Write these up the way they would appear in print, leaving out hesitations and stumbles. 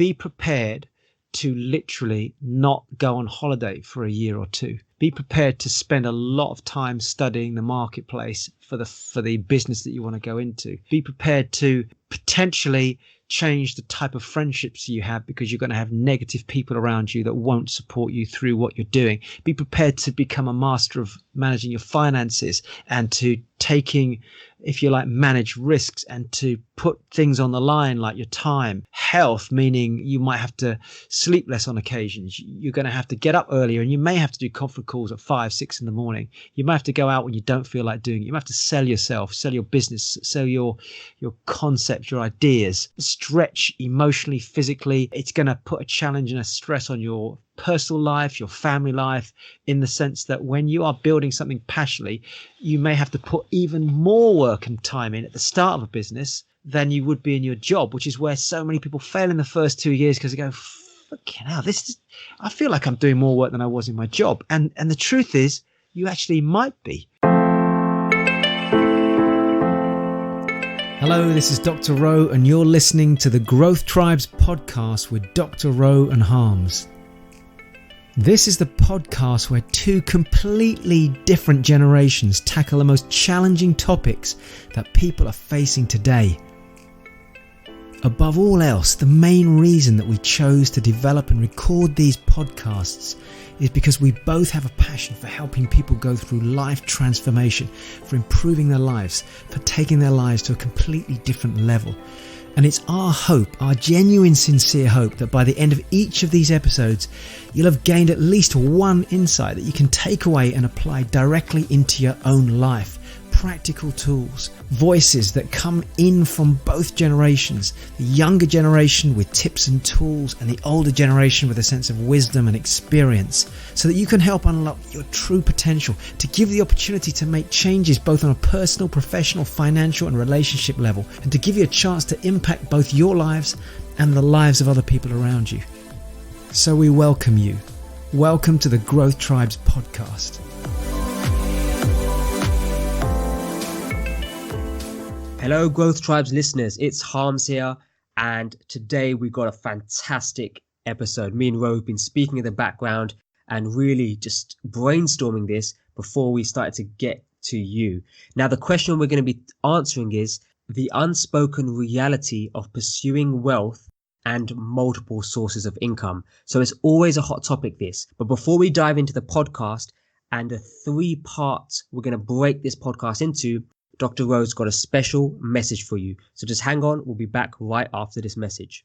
be prepared to literally not go on holiday for a year or two. Be prepared to spend a lot of time studying the marketplace for the business that you want to go into. Be prepared to potentially change the type of friendships you have, because you're going to have negative people around you that won't support you through what you're doing. Be prepared to become a master of managing your finances and to taking, if you like, manage risks and to put things on the line like your time. Health, meaning you might have to sleep less on occasions. You're going to have to get up earlier, and you may have to do conference calls at 5, 6 in the morning. You might have to go out when you don't feel like doing it. You might have to sell yourself, sell your business, sell your concepts, your ideas, stretch emotionally, physically. It's going to put a challenge and a stress on your personal life, your family life, in the sense that when you are building something passionately, you may have to put even more work and time in at the start of a business than you would be in your job, which is where so many people fail in the first 2 years, because they go, fucking hell, I feel like I'm doing more work than I was in my job. And the truth is, you actually might be. Hello, this is Dr. Rowe, and you're listening to the Growth Tribes podcast with Dr. Rowe and Harms. This is the podcast where two completely different generations tackle the most challenging topics that people are facing today. Above all else, the main reason that we chose to develop and record these podcasts is because we both have a passion for helping people go through life transformation, for improving their lives, for taking their lives to a completely different level. And it's our hope, our genuine, sincere hope, that by the end of each of these episodes, you'll have gained at least one insight that you can take away and apply directly into your own life. Practical tools, voices that come in from both generations, the younger generation with tips and tools, and the older generation with a sense of wisdom and experience, so that you can help unlock your true potential, to give the opportunity to make changes both on a personal, professional, financial and relationship level, and to give you a chance to impact both your lives and the lives of other people around you. So we welcome you. Welcome to the Growth Tribes podcast. Hello, Growth Tribes listeners. It's Harms here, and today we've got a fantastic episode. Me and Ro have been speaking in the background and really just brainstorming this before we started to get to you. Now, the question we're going to be answering is the unspoken reality of pursuing wealth and multiple sources of income. So it's always a hot topic, this. But before we dive into the podcast and the 3 parts we're going to break this podcast into, Dr. Rowe's got a special message for you. So just hang on. We'll be back right after this message.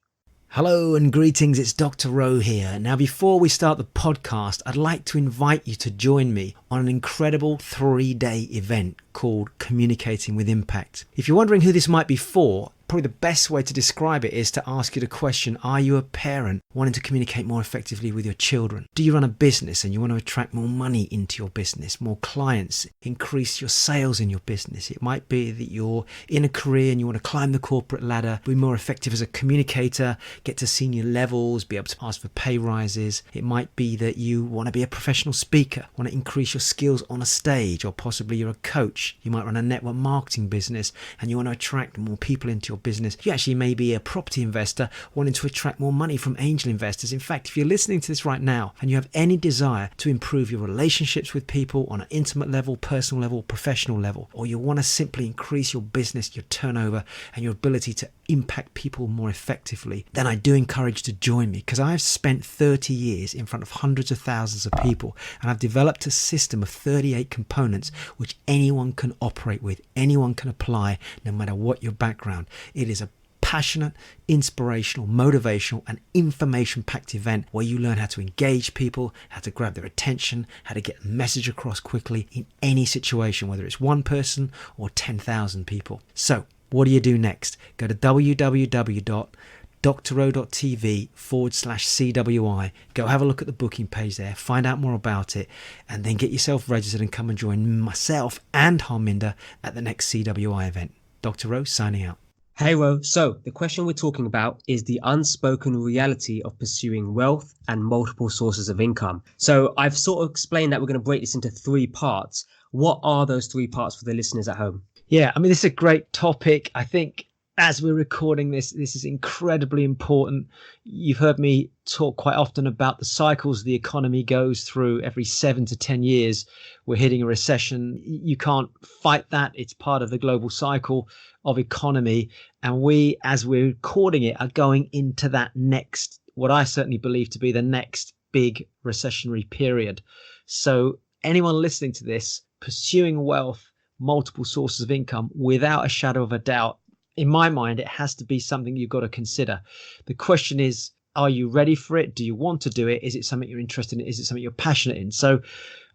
Hello and greetings, it's Dr. Rowe here. Now, before we start the podcast, I'd like to invite you to join me on an incredible 3-day event called Communicating with Impact. If you're wondering who this might be for, probably the best way to describe it is to ask you the question, are you a parent wanting to communicate more effectively with your children? Do you run a business and you want to attract more money into your business, more clients, increase your sales in your business? It might be that you're in a career and you want to climb the corporate ladder, be more effective as a communicator, get to senior levels, be able to ask for pay rises. It might be that you want to be a professional speaker, want to increase your skills on a stage, or possibly you're a coach. You might run a network marketing business and you want to attract more people into your business. You actually may be a property investor wanting to attract more money from angel investors. In fact, if you're listening to this right now and you have any desire to improve your relationships with people on an intimate level, personal level, professional level, or you want to simply increase your business, your turnover, and your ability to impact people more effectively, then I do encourage you to join me, because I've spent 30 years in front of hundreds of thousands of people, and I've developed a system of 38 components which anyone can operate with, anyone can apply, no matter what your background. It is a passionate, inspirational, motivational and information-packed event where you learn how to engage people, how to grab their attention, how to get a message across quickly in any situation, whether it's one person or 10,000 people. So what do you do next? Go to www.drrowe.tv/CWI. Go have a look at the booking page there, find out more about it, and then get yourself registered and come and join myself and Harminder at the next CWI event. Dr. Rowe signing out. Hey Ro, so the question we're talking about is the unspoken reality of pursuing wealth and multiple sources of income. So I've sort of explained that we're going to break this into 3 parts. What are those 3 parts for the listeners at home? Yeah, I mean, this is a great topic. I think as we're recording this, this is incredibly important. You've heard me talk quite often about the cycles the economy goes through. Every 7 to 10 years, we're hitting a recession. You can't fight that. It's part of the global cycle of economy. And we, as we're recording it, are going into that next, what I certainly believe to be the next big recessionary period. So anyone listening to this, pursuing wealth, multiple sources of income, without a shadow of a doubt, in my mind, it has to be something you've got to consider. The question is, are you ready for it? Do you want to do it? Is it something you're interested in? Is it something you're passionate in? So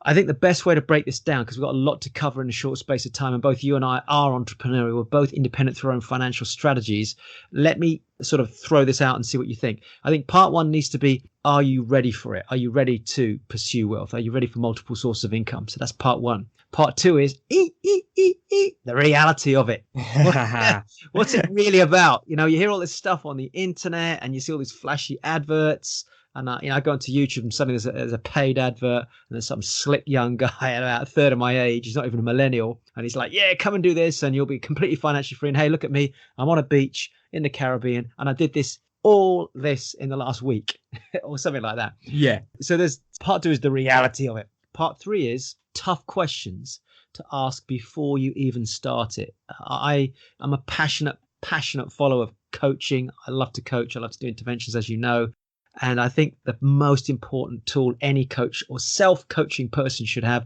I think the best way to break this down, because we've got a lot to cover in a short space of time, and both you and I are entrepreneurial, we're both independent through our own financial strategies. Let me sort of throw this out and see what you think. I think part one needs to be, are you ready for it? Are you ready to pursue wealth? Are you ready for multiple sources of income? So that's part one. Part two is the reality of it. What's it really about? You know, you hear all this stuff on the internet and you see all these flashy adverts. And I go onto YouTube and suddenly there's a paid advert, and there's some slick young guy about a third of my age. He's not even a millennial. And he's like, yeah, come and do this and you'll be completely financially free. And hey, look at me. I'm on a beach in the Caribbean and I did all this in the last week or something like that. Yeah. So there's part two is the reality of it. Part three is tough questions to ask before you even start it. I'm a passionate follower of coaching. I love to coach. I love to do interventions, as you know. And I think the most important tool any coach or self-coaching person should have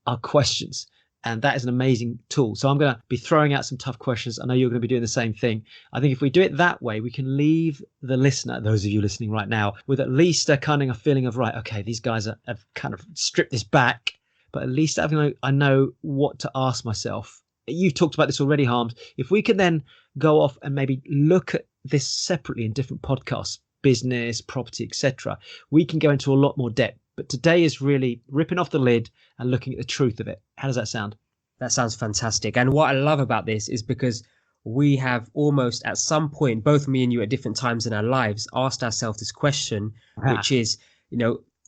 are questions. And that is an amazing tool. So I'm going to be throwing out some tough questions. I know you're going to be doing the same thing. I think if we do it that way, we can leave the listener, those of you listening right now, with at least a kind of a feeling of, right, okay, these guys have kind of stripped this back, but at least I know what to ask myself. You've talked about this already, Harms. If we can then go off and maybe look at this separately in different podcasts, business, property, etc., we can go into a lot more depth. But today is really ripping off the lid and looking at the truth of it. How does that sound? That sounds fantastic. And what I love about this is because we have almost at some point, both me and you at different times in our lives, asked ourselves this question, which is,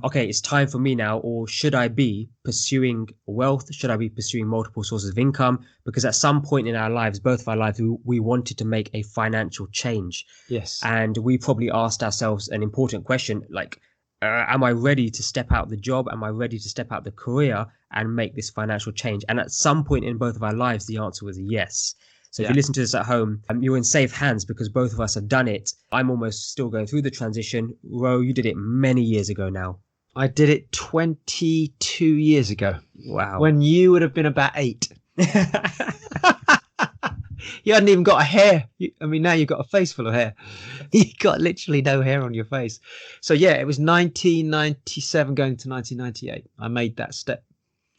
okay, it's time for me now, or should I be pursuing wealth? Should I be pursuing multiple sources of income? Because at some point in our lives, both of our lives, we wanted to make a financial change. Yes. And we probably asked ourselves an important question, like, am I ready to step out the job? Am I ready to step out the career and make this financial change? And at some point in both of our lives, the answer was yes. So if you listen to this at home, you're in safe hands because both of us have done it. I'm almost still going through the transition. Ro, you did it many years ago now. I did it 22 years ago. Wow. When you would have been about 8. You hadn't even got a hair. Now you've got a face full of hair. You got literally no hair on your face. So yeah, it was 1997 going to 1998. I made that step.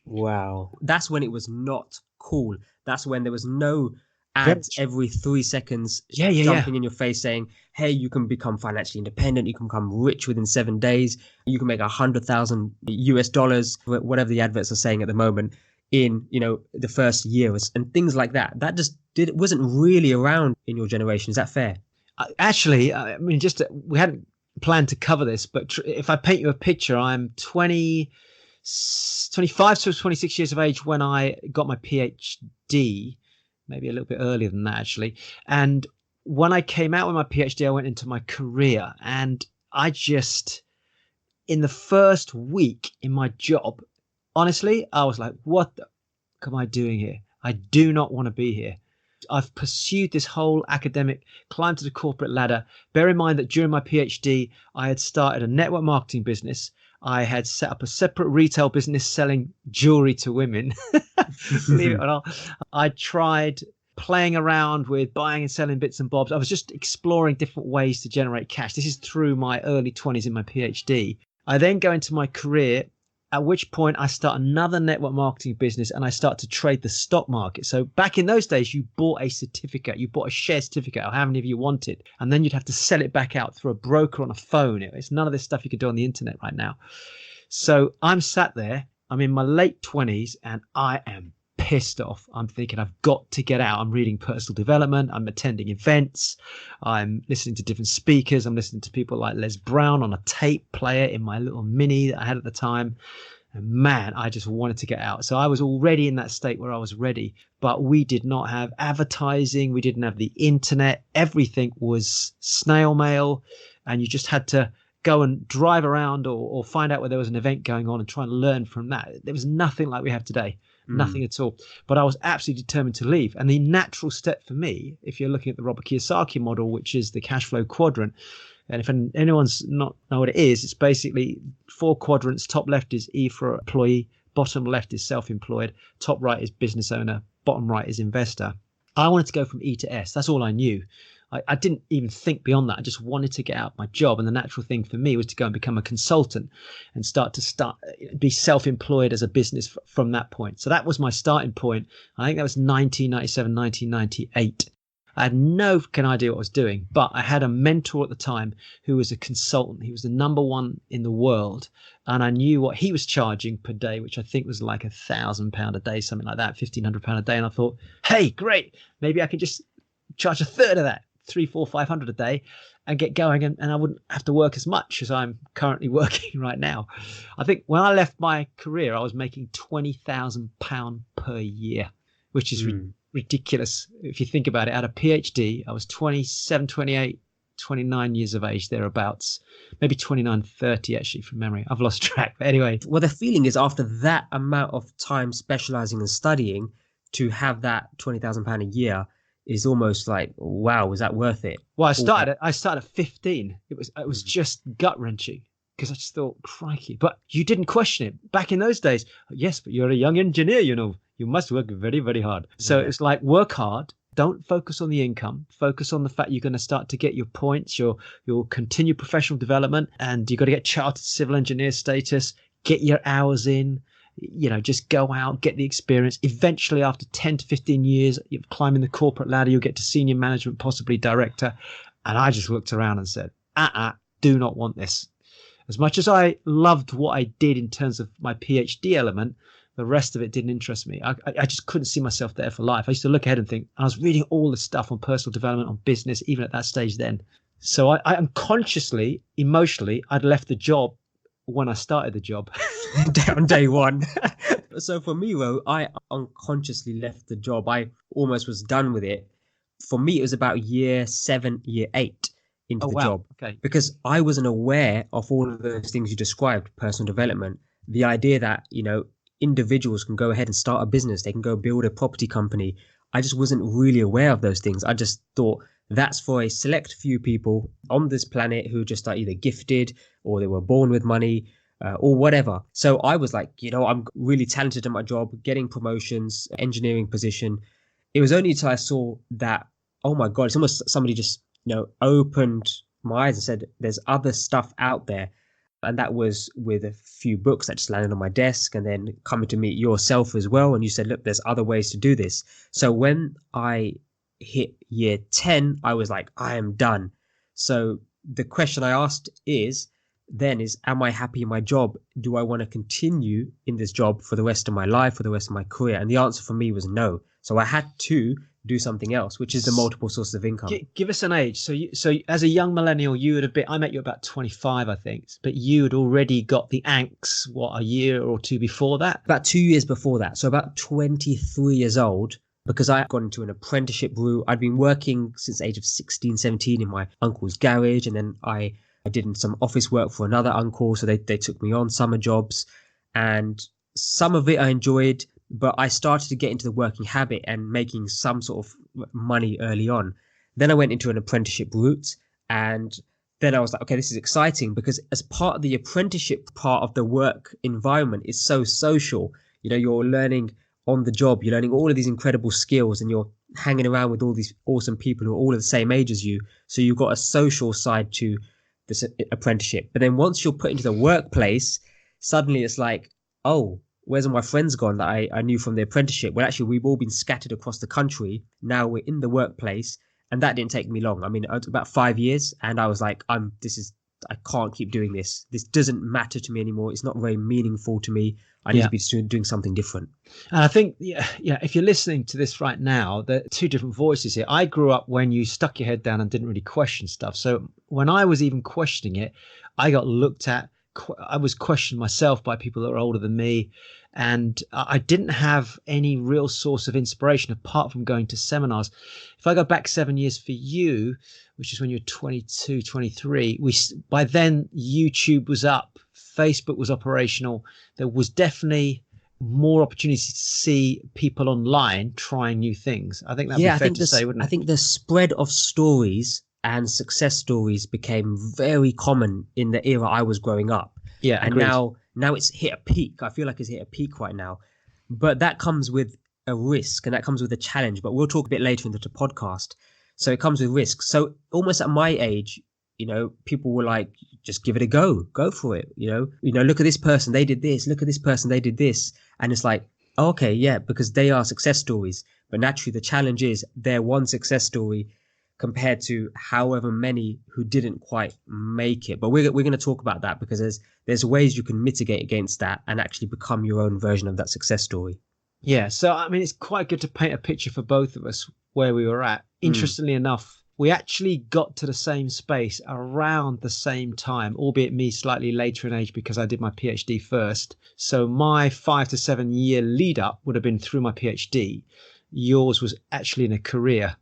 Wow. That's when it was not cool. That's when there was no ads every 3 seconds jumping in your face saying, hey, you can become financially independent. You can become rich within 7 days. You can make $100,000 US, whatever the adverts are saying at the moment, in the first year and things like that. That just wasn't really around in your generation. Is that fair? Actually, we hadn't planned to cover this, but if I paint you a picture, I'm 25 to 26 years of age when I got my PhD, maybe a little bit earlier than that actually. And when I came out with my PhD, I went into my career, and I just, in the first week in my job, honestly, I was like, what the fuck am I doing here? I do not want to be here. I've pursued this whole academic climb to the corporate ladder. Bear in mind that during my PhD, I had started a network marketing business. I had set up a separate retail business selling jewelry to women. Believe it or not. I tried playing around with buying and selling bits and bobs. I was just exploring different ways to generate cash. This is through my early 20s in my PhD. I then go into my career, at which point I start another network marketing business and I start to trade the stock market. So back in those days, you bought a certificate, you bought a share certificate or how many of you wanted, and then you'd have to sell it back out through a broker on a phone. It's none of this stuff you could do on the internet right now. So I'm sat there, I'm in my late 20s and I am pissed off. I'm thinking I've got to get out. I'm reading personal development. I'm attending events. I'm listening to different speakers. I'm listening to people like Les Brown on a tape player in my little mini that I had at the time. And man, I just wanted to get out. So I was already in that state where I was ready, but we did not have advertising. We didn't have the internet. Everything was snail mail. And you just had to go and drive around or find out where there was an event going on and try and learn from that. There was nothing like we have today. Nothing at all. But I was absolutely determined to leave. And the natural step for me, if you're looking at the Robert Kiyosaki model, which is the cash flow quadrant, and if anyone's not know what it is, it's basically 4 quadrants. Top left is E for employee, bottom left is self-employed, top right is business owner, bottom right is investor. I wanted to go from E to S. That's all I knew. I didn't even think beyond that. I just wanted to get out my job. And the natural thing for me was to go and become a consultant and start be self-employed as a business from that point. So that was my starting point. I think that was 1997, 1998. I had no idea what I was doing, but I had a mentor at the time who was a consultant. He was the number one in the world. And I knew what he was charging per day, which I think was like £1,000 a day, something like that, £1,500 a day. And I thought, hey, great, maybe I could just charge a third of that, 300, 400, 500 a day, and get going, and I wouldn't have to work as much as I'm currently working right now. I think when I left my career, I was making £20,000 per year, which is ridiculous if you think about it. I had a PhD. I was 27, 28, 29 years of age, thereabouts, maybe 29, 30 actually from memory. I've lost track. But anyway. Well, the feeling is after that amount of time specializing and studying, to have that £20,000 a year is almost like, wow, was that worth it? Well, I started at 15. It was just gut wrenching because I just thought, crikey. But you didn't question it. Back in those days, yes, but you're a young engineer, you must work very, very hard. So it's like, work hard. Don't focus on the income. Focus on the fact you're going to start to get your points, your continued professional development, and you've got to get chartered civil engineer status, get your hours in. Just go out, get the experience. Eventually, after 10 to 15 years, you're climbing the corporate ladder, you'll get to senior management, possibly director. And I just looked around and said, do not want this. As much as I loved what I did in terms of my PhD element, the rest of it didn't interest me. I just couldn't see myself there for life. I used to look ahead and think, I was reading all the stuff on personal development, on business, even at that stage then. So I unconsciously, emotionally, I'd left the job when I started the job. On day one. So for me, Ro, I unconsciously left the job. I almost was done with it. For me, it was about year 7, year 8 into the job. Okay. Because I wasn't aware of all of those things you described, personal development, the idea that, individuals can go ahead and start a business. They can go build a property company. I just wasn't really aware of those things. I just thought that's for a select few people on this planet who just are either gifted or they were born with money or whatever. So I was like, I'm really talented at my job, getting promotions, engineering position. It was only until I saw that, oh my God, it's almost somebody just, opened my eyes and said, there's other stuff out there. And that was with a few books that just landed on my desk, and then coming to meet yourself as well. And you said, look, there's other ways to do this. So when I hit year 10, I was like, I am done. So the question I asked is, am I happy in my job? Do I want to continue in this job for the rest of my life, for the rest of my career? And the answer for me was no. So I had to do something else, which is the multiple sources of income. Give us an age. So as a young millennial, you would have been, I met you about 25, I think, but you had already got the angst, a year or two before that? About 2 years before that. So about 23 years old, because I had gone into an apprenticeship route. I'd been working since the age of 16, 17 in my uncle's garage. And then I did some office work for another uncle. So they took me on summer jobs, and some of it I enjoyed, but I started to get into the working habit and making some sort of money early on. Then I went into an apprenticeship route, and then I was like, okay, this is exciting, because as part of the apprenticeship part of the work environment is so social. You're learning on the job, you're learning all of these incredible skills, and you're hanging around with all these awesome people who are all of the same age as you. So you've got a social side to this apprenticeship. But then once you're put into the workplace, suddenly it's like, oh, where's all my friends gone that I knew from the apprenticeship? Well, actually, we've all been scattered across the country. Now we're in the workplace, and that didn't take me long. I mean, about 5 years, and I was like, I can't keep doing this. This doesn't matter to me anymore. It's not very meaningful to me. I need to be doing something different. And I think, if you're listening to this right now, there are two different voices here. I grew up when you stuck your head down and didn't really question stuff. So when I was even questioning it, I got looked at, I was questioned myself by people that are older than me, and I didn't have any real source of inspiration apart from going to seminars. If I go back 7 years for you, which is when you're 22, 23, by then YouTube was up, Facebook was operational. There was definitely more opportunity to see people online trying new things. I think that'd be fair to say, wouldn't it? I think the spread of stories and success stories became very common in the era I was growing up. Yeah, and agreed. now it's hit a peak. I feel like it's hit a peak right now, but that comes with a risk and that comes with a challenge. But we'll talk a bit later into the podcast. So it comes with risk. So almost at my age, people were like, just give it a go for it. Look at this person, they did this. Look at this person, they did this. And it's like, okay, yeah, because they are success stories. But naturally, the challenge is they're one success story compared to however many who didn't quite make it. But we're going to talk about that because there's ways you can mitigate against that and actually become your own version of that success story. Yeah, so I mean, it's quite good to paint a picture for both of us where we were at. Interestingly enough, we actually got to the same space around the same time, albeit me slightly later in age because I did my PhD first. So my 5 to 7 year lead up would have been through my PhD. Yours was actually in a career.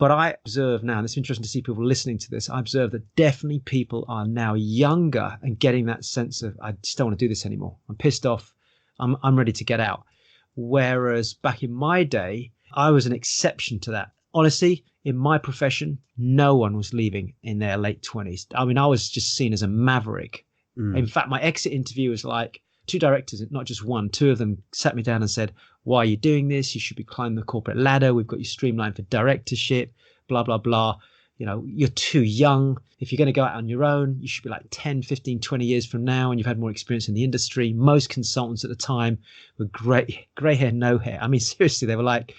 But I observe now, and it's interesting to see people listening to this, I observe that definitely people are now younger and getting that sense of, I just don't want to do this anymore. I'm pissed off. I'm ready to get out. Whereas back in my day, I was an exception to that. Honestly, in my profession, no one was leaving in their late 20s. I mean, I was just seen as a maverick. In fact, my exit interview was like 2 directors, not just one. 2 of them sat me down and said, why are you doing this? You should be climbing the corporate ladder. We've got you streamlined for directorship, blah, blah, blah. You're too young. If you're going to go out on your own, you should be like 10, 15, 20 years from now, and you've had more experience in the industry. Most consultants at the time were grey hair, no hair. I mean, seriously, they were like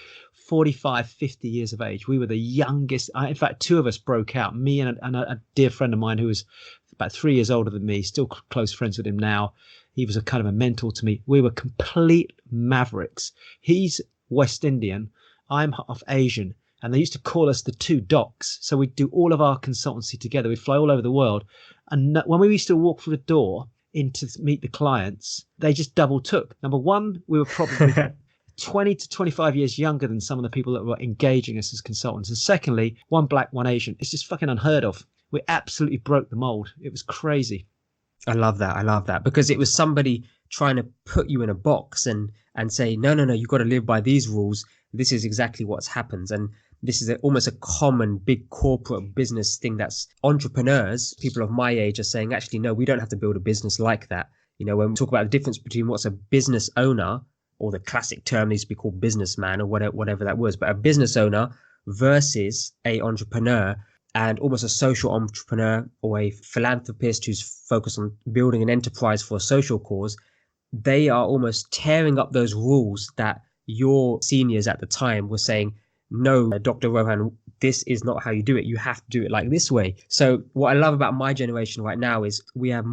45, 50 years of age. We were the youngest. In fact, 2 of us broke out, me and a dear friend of mine who was about 3 years older than me, still close friends with him now. He was a kind of a mentor to me. We were complete mavericks. He's West Indian. I'm half Asian. And they used to call us the 2 docs. So we'd do all of our consultancy together. We'd fly all over the world. And when we used to walk through the door in to meet the clients, they just double took. Number one, we were probably 20 to 25 years younger than some of the people that were engaging us as consultants. And secondly, 1 black, 1 Asian. It's just fucking unheard of. We absolutely broke the mold. It was crazy. I love that because it was somebody trying to put you in a box and say, no, you've got to live by these rules. This is exactly what's happens. And this is almost a common big corporate business thing that's entrepreneurs, people of my age are saying, actually, no, we don't have to build a business like that. When we talk about the difference between what's a business owner, or the classic term needs to be called businessman or whatever that was, but a business owner versus a entrepreneur, and almost a social entrepreneur or a philanthropist who's focused on building an enterprise for a social cause, they are almost tearing up those rules that your seniors at the time were saying, no, Dr. Rohan, this is not how you do it. You have to do it like this way. So what I love about my generation right now is we have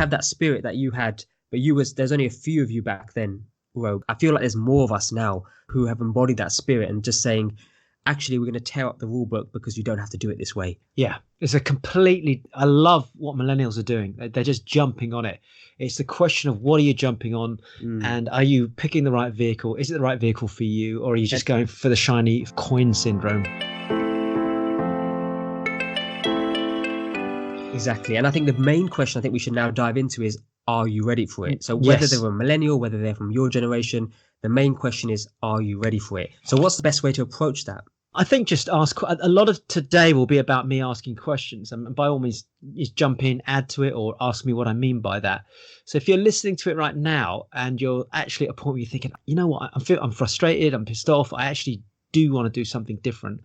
that spirit that you had, but there's only a few of you back then, Rogue. I feel like there's more of us now who have embodied that spirit and just saying, actually, we're going to tear up the rule book because you don't have to do it this way. Yeah, I love what millennials are doing. They're just jumping on it. It's the question of what are you jumping on, and are you picking the right vehicle? Is it the right vehicle for you, or are you just going for the shiny coin syndrome? Exactly. And I think the main question I think we should now dive into is, are you ready for it? So whether they're a millennial, whether they're from your generation, the main question is, are you ready for it? So what's the best way to approach that? I think just ask. A lot of today will be about me asking questions, and by all means, just jump in, add to it, or ask me what I mean by that. So if you're listening to it right now and you're actually at a point where you're thinking, you know what, I'm frustrated, I'm pissed off, I actually do want to do something different,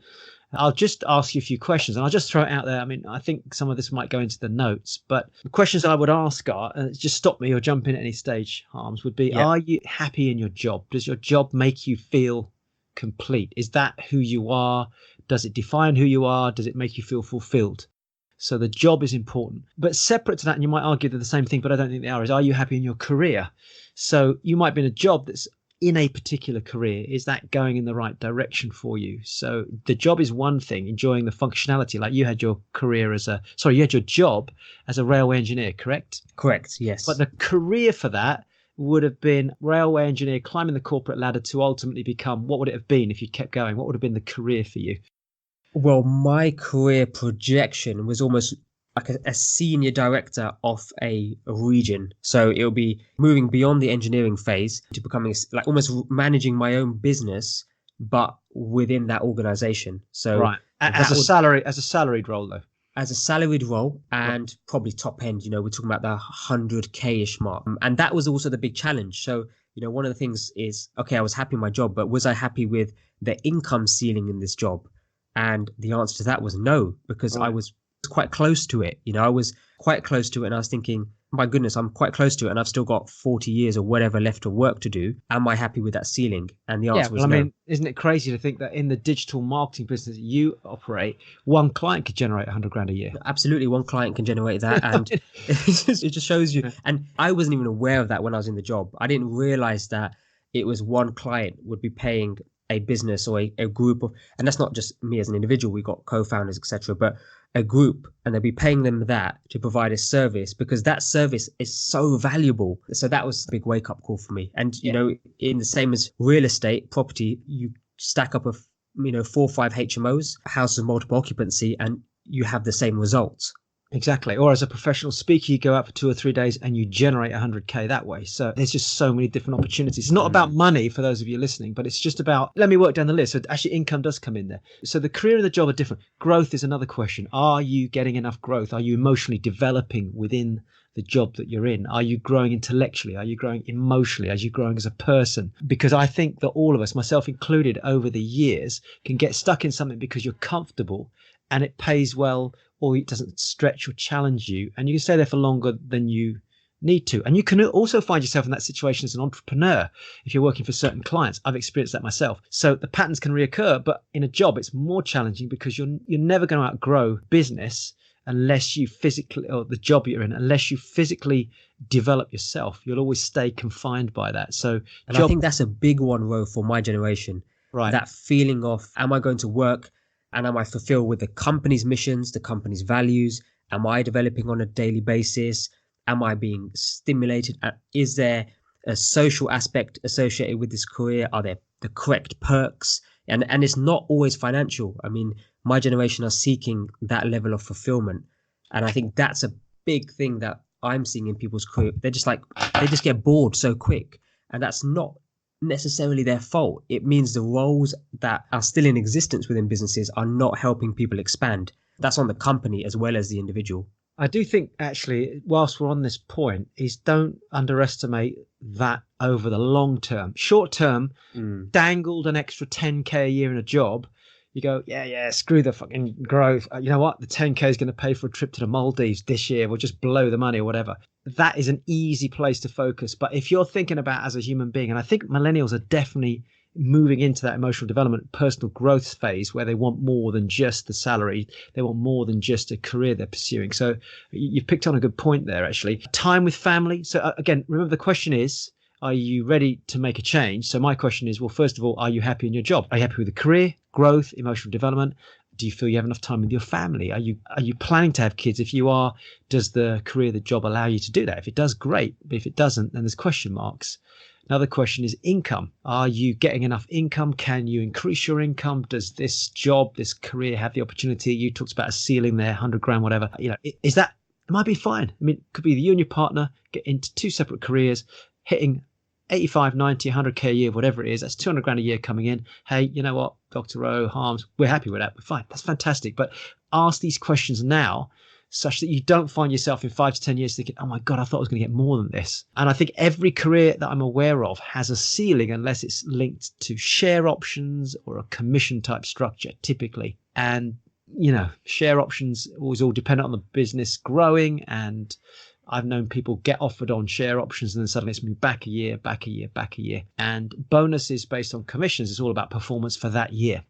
I'll just ask you a few questions, and I'll just throw it out there. I mean, I think some of this might go into the notes, but the questions I would ask are, just stop me or jump in at any stage, Harms, would be, Are you happy in your job? Does your job make you feel complete? Is that who you are? Does it define who you are? Does it make you feel fulfilled? So the job is important. But separate to that, and you might argue they're the same thing, but I don't think they are you happy in your career? So you might be in a job that's in a particular career, is that going in the right direction for you? So the job is one thing, enjoying the functionality. Like you had your you had your job as a railway engineer, correct? Correct. But Yes. the career for that would have been railway engineer, climbing the corporate ladder to ultimately become, what would it have been if you kept going? What would have been the career for you? Well, my career projection was almost like a senior director of a region. So it'll be moving beyond the engineering phase to becoming like almost managing my own business, but within that organization. So Right. that would, As a salaried role though. as a salaried role Right. and probably top end, we're talking about the 100K ish mark. And that was also the big challenge. So, one of the things is, okay, I was happy in my job, but was I happy with the income ceiling in this job? And the answer to that was no, because I Right. was quite close to it. I was quite close to it, and I was thinking, my goodness, I'm quite close to it, and I've still got 40 years or whatever left of work to do. Am I happy with that ceiling? And the Yeah, answer well, was I no. mean, isn't it crazy to think that in the digital marketing business you operate, one client could generate 100 grand a year? Absolutely, one client can generate that, and it just shows you. And I wasn't even aware of that when I was in the job. I didn't realize that it was one client would be paying a business or a group of, and that's not just me as an individual. We got co-founders, etc., but a group, and they'd be paying them that to provide a service because that service is so valuable. So that was a big wake up call for me. And Yeah. in the same as real estate property, you stack up 4 or 5 HMOs, houses of multiple occupancy, and you have the same results. Exactly. Or as a professional speaker, you go out for 2 or 3 days and you generate 100K that way. So there's just so many different opportunities. It's not about money for those of you listening, but it's just about, let me work down the list. So actually income does come in there. So the career and the job are different. Growth is another question. Are you getting enough growth? Are you emotionally developing within the job that you're in? Are you growing intellectually? Are you growing emotionally? Are you growing as a person? Because I think that all of us, myself included, over the years can get stuck in something because you're comfortable and it pays well, or it doesn't stretch or challenge you, and you can stay there for longer than you need to. And you can also find yourself in that situation as an entrepreneur if you're working for certain clients. I've experienced that myself. So the patterns can reoccur, but in a job it's more challenging because you're never going to outgrow business unless you physically, or the job you're in, unless you physically develop yourself. You'll always stay confined by that. So And I think that's a big one, Ro, for my generation. right. That feeling of, am I going to work and am I fulfilled with the company's missions, the company's values? Am I developing on a daily basis? Am I being stimulated? Is there a social aspect associated with this career? Are there the correct perks? And it's not always financial. I mean, my generation are seeking that level of fulfillment. And I think that's a big thing that I'm seeing in people's career. They just get bored so quick. And that's not necessarily their fault. It means the roles that are still in existence within businesses are not helping people expand. That's on the company as well as the individual. I do think, actually, whilst we're on this point, is don't underestimate that over the long term. Short term, dangled an extra 10K a year in a job. You go, yeah, screw the fucking growth. You know what? The 10K is going to pay for a trip to the Maldives this year. We'll just blow the money or whatever. That is an easy place to focus. But if you're thinking about as a human being, and I think millennials are definitely moving into that emotional development, personal growth phase where they want more than just the salary. They want more than just a career they're pursuing. So you've picked on a good point there, actually. Time with family. So again, remember the question is, are you ready to make a change? So my question is, well, first of all, are you happy in your job? Are you happy with the career, growth, emotional development? Do you feel you have enough time with your family? Are you planning to have kids? If you are, does the career, the job allow you to do that? If it does, great. But if it doesn't, then there's question marks. Another question is income. Are you getting enough income? Can you increase your income? Does this job, this career have the opportunity? You talked about a ceiling there, 100 grand, whatever. Is that, it might be fine. I mean, it could be you and your partner get into two separate careers, hitting 85, 90, 100K a year, whatever it is. That's 200 grand a year coming in. Hey, you know what, Dr. O, Harms, we're happy with that. We're fine. That's fantastic. But ask these questions now, such that you don't find yourself in 5 to 10 years thinking, oh my God, I thought I was going to get more than this. And I think every career that I'm aware of has a ceiling unless it's linked to share options or a commission type structure, typically. And, share options always all dependent on the business growing. And I've known people get offered on share options and then suddenly it's moved back a year. And bonuses based on commissions is all about performance for that year.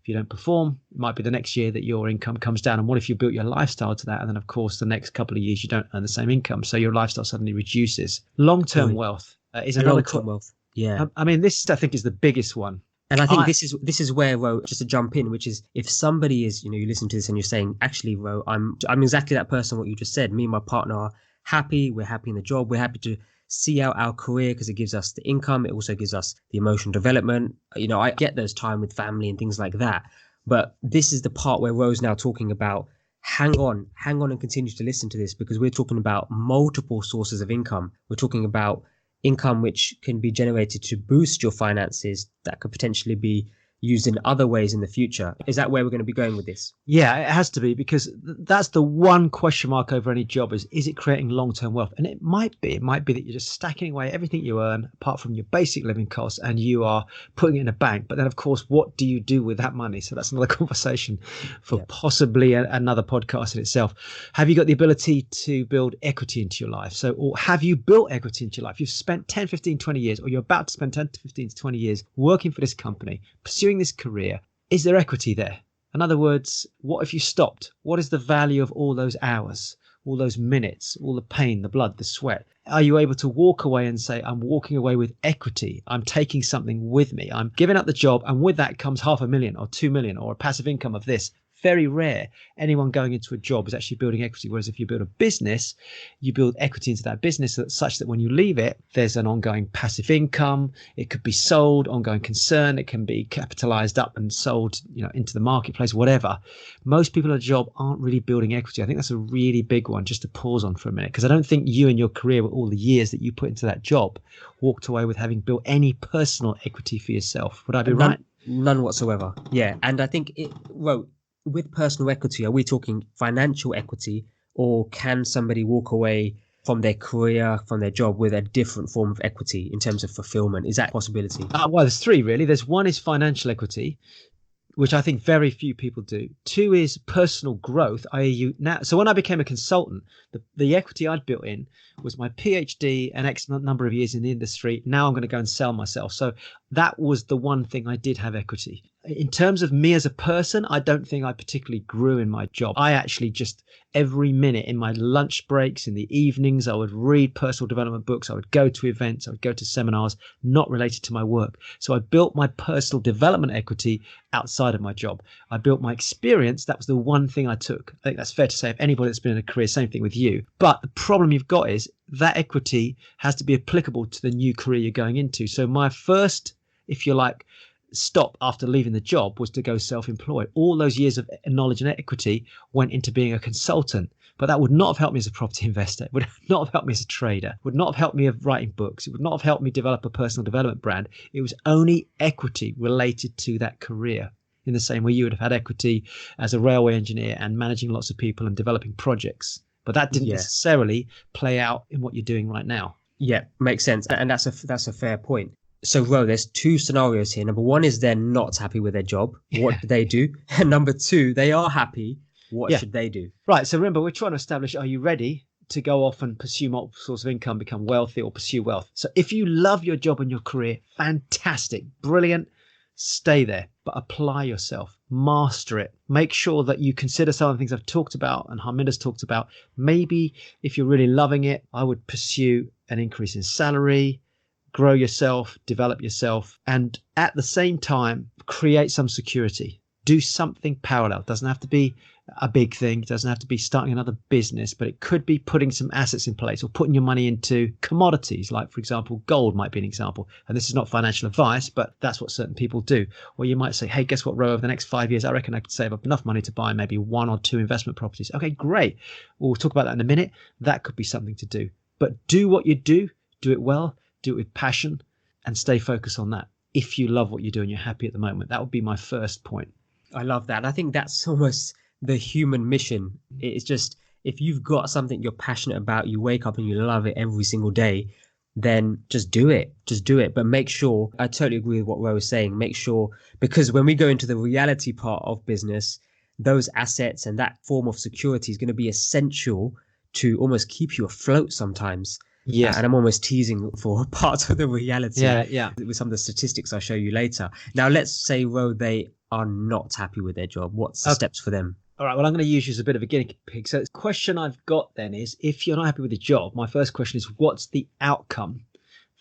If you don't perform, it might be the next year that your income comes down. And what if you built your lifestyle to that? And then, of course, the next couple of years, you don't earn the same income. So your lifestyle suddenly reduces. Long-term wealth is another long-term wealth. Yeah. I mean, this I think is the biggest one. And I think I this is where, Ro, just to jump in, which is if somebody is, you listen to this and you're saying, actually, Ro, I'm exactly that person. What you just said. Me and my partner are happy. We're happy in the job. We're happy to see out our career because it gives us the income. It also gives us the emotional development. I get those time with family and things like that. But this is the part where Ro's now talking about. Hang on, and continue to listen to this because we're talking about multiple sources of income. We're talking about income which can be generated to boost your finances that could potentially be used in other ways in the future. Is that where we're going to be going with this? Yeah, it has to be, because that's the one question mark over any job is it creating long-term wealth? And it might be that you're just stacking away everything you earn apart from your basic living costs and you are putting it in a bank. But then, of course, what do you do with that money? So that's another conversation for possibly another podcast in itself. Have you got the ability to build equity into your life? So, or have you built equity into your life? You've spent 10, 15, 20 years, or you're about to spend 10 to 15 to 20 years working for this company, pursuing this career. Is there equity there? In other words, what if you stopped? What is the value of all those hours, all those minutes, all the pain, the blood, the sweat? Are you able to walk away and say, I'm walking away with equity. I'm taking something with me. I'm giving up the job. And with that comes 500,000 or 2 million or a passive income of this. Very rare anyone going into a job is actually building equity. Whereas if you build a business, you build equity into that business such that when you leave it, there's an ongoing passive income. It could be sold, ongoing concern. It can be capitalized up and sold, into the marketplace, whatever. Most people at a job aren't really building equity. I think that's a really big one just to pause on for a minute, because I don't think you in your career with all the years that you put into that job walked away with having built any personal equity for yourself. Would I be right? None whatsoever. Yeah. And I think with personal equity, are we talking financial equity, or can somebody walk away from their career, from their job with a different form of equity in terms of fulfillment? Is that a possibility? Well, there's three really. There's one is financial equity, which I think very few people do. Two is personal growth, i.e. So when I became a consultant, the equity I'd built in was my PhD and X number of years in the industry. Now I'm going to go and sell myself. So that was the one thing I did have equity. In terms of me as a person, I don't think I particularly grew in my job. I actually just every minute in my lunch breaks, in the evenings, I would read personal development books. I would go to events. I would go to seminars not related to my work. So I built my personal development equity outside of my job. I built my experience. That was the one thing I took. I think that's fair to say of anybody that's been in a career, same thing with you. But the problem you've got is that equity has to be applicable to the new career you're going into. So my first, if you like, stop after leaving the job was to go self-employed. All those years of knowledge and equity went into being a consultant, but that would not have helped me as a property investor. It would not have helped me as a trader, would not have helped me of writing books. It would not have helped me develop a personal development brand. It was only equity related to that career, in the same way you would have had equity as a railway engineer and managing lots of people and developing projects. But that didn't necessarily play out in what you're doing right now. Yeah, makes sense. And that's a fair point. So, Ro, there's two scenarios here. Number one is they're not happy with their job. What do they do? And number two, they are happy. What should they do? Right. So remember, we're trying to establish, are you ready to go off and pursue multiple sources of income, become wealthy, or pursue wealth? So if you love your job and your career, fantastic, brilliant, stay there, but apply yourself, master it. Make sure that you consider some of the things I've talked about and Harminder's talked about. Maybe if you're really loving it, I would pursue an increase in salary, grow yourself, develop yourself, and at the same time, create some security. Do something parallel. It doesn't have to be a big thing. It doesn't have to be starting another business, but it could be putting some assets in place or putting your money into commodities. Like, for example, gold might be an example. And this is not financial advice, but that's what certain people do. Or you might say, hey, guess what, Ro, over the next 5 years, I reckon I could save up enough money to buy maybe 1 or 2 investment properties. Okay, great. We'll talk about that in a minute. That could be something to do. But do what you do it well, do it with passion, and stay focused on that. If you love what you do and you're happy at the moment, that would be my first point. I love that. I think that's almost the human mission. It's just, if you've got something you're passionate about, you wake up and you love it every single day, then just do it. Just do it. But make sure, I totally agree with what Ro was saying. Make sure, because when we go into the reality part of business, those assets and that form of security is going to be essential to almost keep you afloat sometimes. Yes. And I'm almost teasing for part of the reality. Yeah. With some of the statistics I'll show you later. Now, let's say, Ro, they are not happy with their job. What's the steps for them? All right. Well, I'm going to use you as a bit of a guinea pig. So the question I've got then is, if you're not happy with your job, my first question is, what's the outcome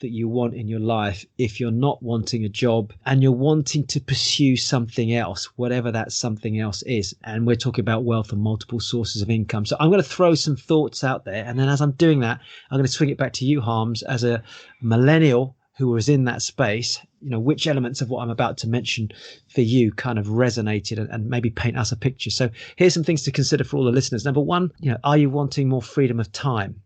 that you want in your life if you're not wanting a job and you're wanting to pursue something else, whatever that something else is. And we're talking about wealth and multiple sources of income. So I'm going to throw some thoughts out there. And then as I'm doing that, I'm going to swing it back to you, Harms, as a millennial who was in that space. Which elements of what I'm about to mention for you kind of resonated and maybe paint us a picture. So here's some things to consider for all the listeners. Number one, are you wanting more freedom of time?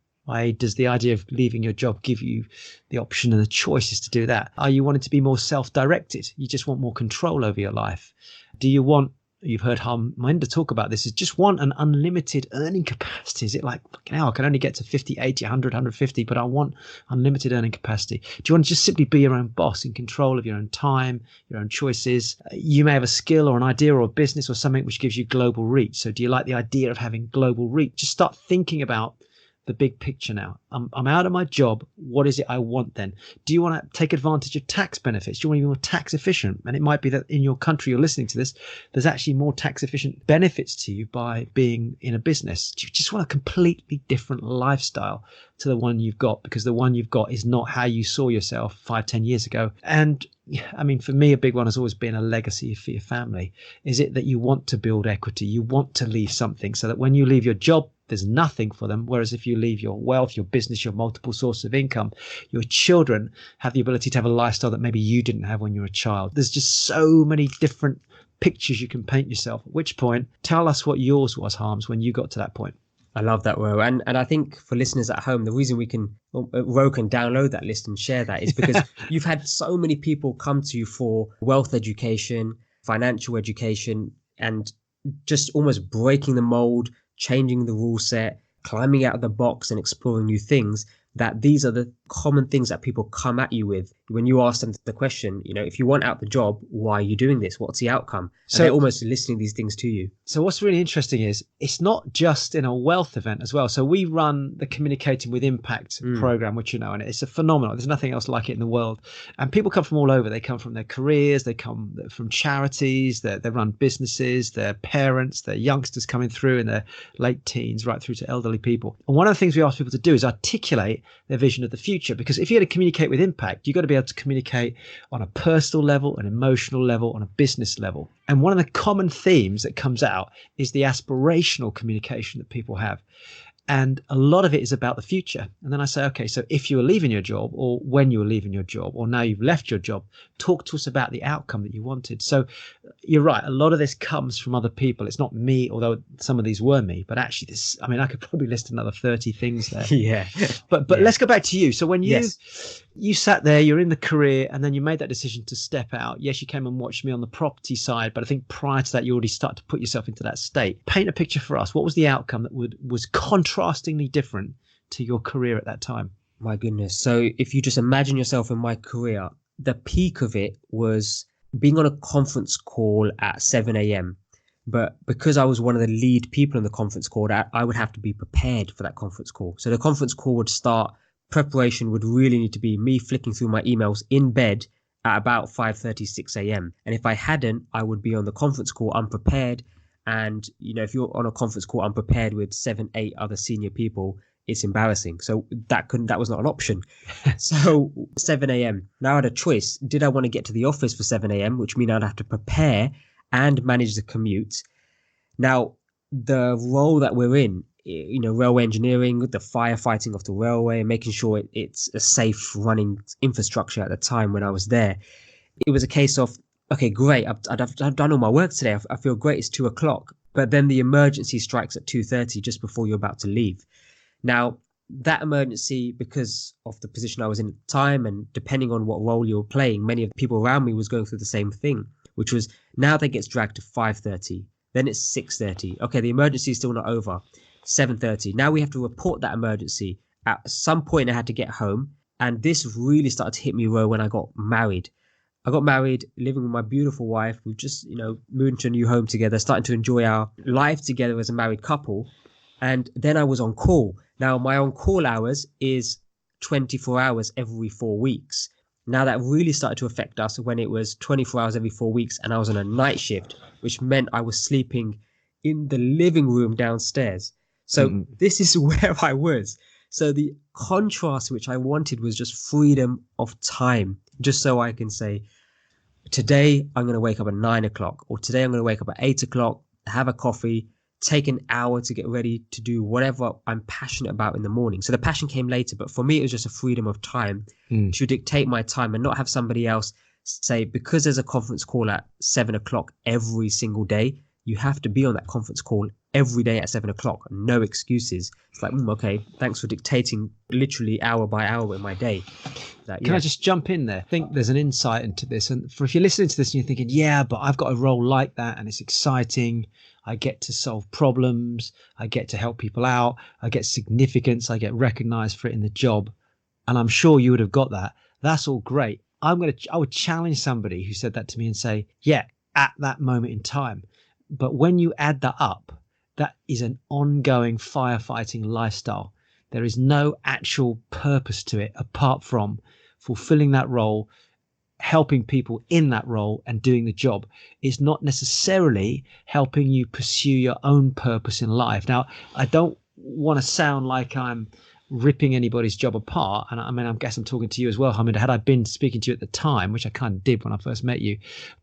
Does the idea of leaving your job give you the option and the choices to do that? Are you wanting to be more self-directed? You just want more control over your life. Do you want, you've heard Harminder talk about this, is just want an unlimited earning capacity? Is it like, I can only get to 50, 80, 100, 150, but I want unlimited earning capacity? Do you want to just simply be your own boss, in control of your own time, your own choices? You may have a skill or an idea or a business or something which gives you global reach. So do you like the idea of having global reach? Just start thinking about the big picture now. I'm out of my job. What is it I want then? Do you want to take advantage of tax benefits? Do you want to be more tax efficient? And it might be that in your country you're listening to this, there's actually more tax efficient benefits to you by being in a business. Do you just want a completely different lifestyle to the one you've got? Because the one you've got is not how you saw yourself 5-10 years ago. And for me, a big one has always been a legacy for your family. Is it that you want to build equity? You want to leave something so that when you leave your job, there's nothing for them. Whereas if you leave your wealth, your business, your multiple sources of income, your children have the ability to have a lifestyle that maybe you didn't have when you were a child. There's just so many different pictures you can paint yourself. At which point, tell us what yours was, Harms, when you got to that point. I love that, Ro. And I think for listeners at home, the reason Ro can download that list and share that is because you've had so many people come to you for wealth education, financial education, and just almost breaking the mold, changing the rule set, climbing out of the box and exploring new things, that these are the common things that people come at you with when you ask them the question, if you want out the job, why are you doing this? What's the outcome? And they're almost listening these things to you. So what's really interesting is it's not just in a wealth event as well. So we run the Communicating with Impact program, which and it's a phenomenal. There's nothing else like it in the world. And people come from all over. They come from their careers. They come from charities. They run businesses. They're parents. They're youngsters coming through in their late teens, right through to elderly people. And one of the things we ask people to do is articulate their vision of the future. Because if you're going to communicate with impact, you've got to be able to communicate on a personal level, an emotional level, on a business level. And one of the common themes that comes out is the aspirational communication that people have. And a lot of it is about the future. And then I say, okay, so if you were leaving your job, or when you were leaving your job, or now you've left your job, talk to us about the outcome that you wanted. So you're right. A lot of this comes from other people. It's not me, although some of these were me, but actually I could probably list another 30 things there. Yeah. But let's go back to you. So when you sat there, you're in the career, and then you made that decision to step out. Yes, you came and watched me on the property side, but I think prior to that, you already started to put yourself into that state. Paint a picture for us. What was the outcome that was contrastingly different to your career at that time? My goodness. So if you just imagine yourself in my career, the peak of it was being on a conference call at 7 a.m. But because I was one of the lead people in the conference call, I would have to be prepared for that conference call. So the conference call would start. Preparation would really need to be me flicking through my emails in bed at about 5:30, 6 a.m. And if I hadn't, I would be on the conference call unprepared. And, if you're on a conference call unprepared with 7, 8 other senior people, it's embarrassing. So that was not an option. So 7 a.m. Now I had a choice. Did I want to get to the office for 7 a.m., which means I'd have to prepare and manage the commute? Now, the role that we're in, railway engineering, the firefighting of the railway, making sure it's a safe running infrastructure at the time when I was there, it was a case of, okay, great, I've done all my work today. I feel great. It's 2:00. But then the emergency strikes at 2:30 just before you're about to leave. Now, that emergency, because of the position I was in at the time, and depending on what role you're playing, many of the people around me was going through the same thing, which was now that gets dragged to 5:30. Then it's 6:30. Okay, the emergency is still not over. 7:30. Now we have to report that emergency. At some point, I had to get home. And this really started to hit me, Ro, when I got married. I got married, living with my beautiful wife. We've just, moved into a new home together, starting to enjoy our life together as a married couple. And then I was on call. Now, my on-call hours is 24 hours every 4 weeks. Now, that really started to affect us when it was 24 hours every 4 weeks, and I was on a night shift, which meant I was sleeping in the living room downstairs. So this is where I was. So the contrast which I wanted was just freedom of time, just so I can say, today I'm going to wake up at 9 o'clock, or today I'm going to wake up at 8 o'clock, have a coffee, take an hour to get ready to do whatever I'm passionate about in the morning. So the passion came later, but for me, it was just a freedom of time to dictate my time and not have somebody else say, because there's a conference call at 7 o'clock every single day, you have to be on that conference call every day at 7 o'clock. No excuses. It's like, okay, thanks for dictating literally hour by hour in my day. Can I just jump in there? I think there's an insight into this. And if you're listening to this and you're thinking, yeah, but I've got a role like that and it's exciting. I get to solve problems. I get to help people out. I get significance. I get recognized for it in the job. And I'm sure you would have got that. That's all great. I would challenge somebody who said that to me and say, yeah, at that moment in time. But when you add that up, that is an ongoing firefighting lifestyle. There is no actual purpose to it apart from fulfilling that role, helping people in that role and doing the job. It's not necessarily helping you pursue your own purpose in life. Now, I don't want to sound like I'm ripping anybody's job apart. And I mean, I guess I'm talking to you as well, Hamid. Had I been speaking to you at the time, which I kind of did when I first met you,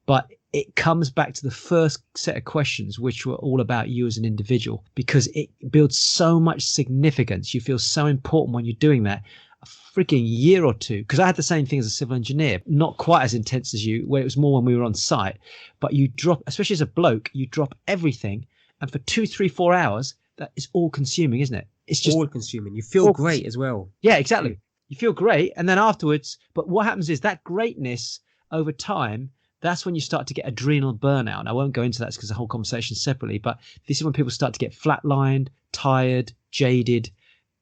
but it comes back to the first set of questions, which were all about you as an individual, because it builds so much significance. You feel so important when you're doing that. A freaking year or two, because I had the same thing as a civil engineer, not quite as intense as you, where it was more when we were on site, but you drop, especially as a bloke, you drop everything. And for 2, 3, 4 hours, that is all consuming, isn't it? It's just all consuming. You feel great as well. Yeah, exactly. You feel great. And then afterwards, but what happens is that greatness over time, that's when you start to get adrenal burnout. And I won't go into that because the whole conversation separately, but this is when people start to get flatlined, tired, jaded,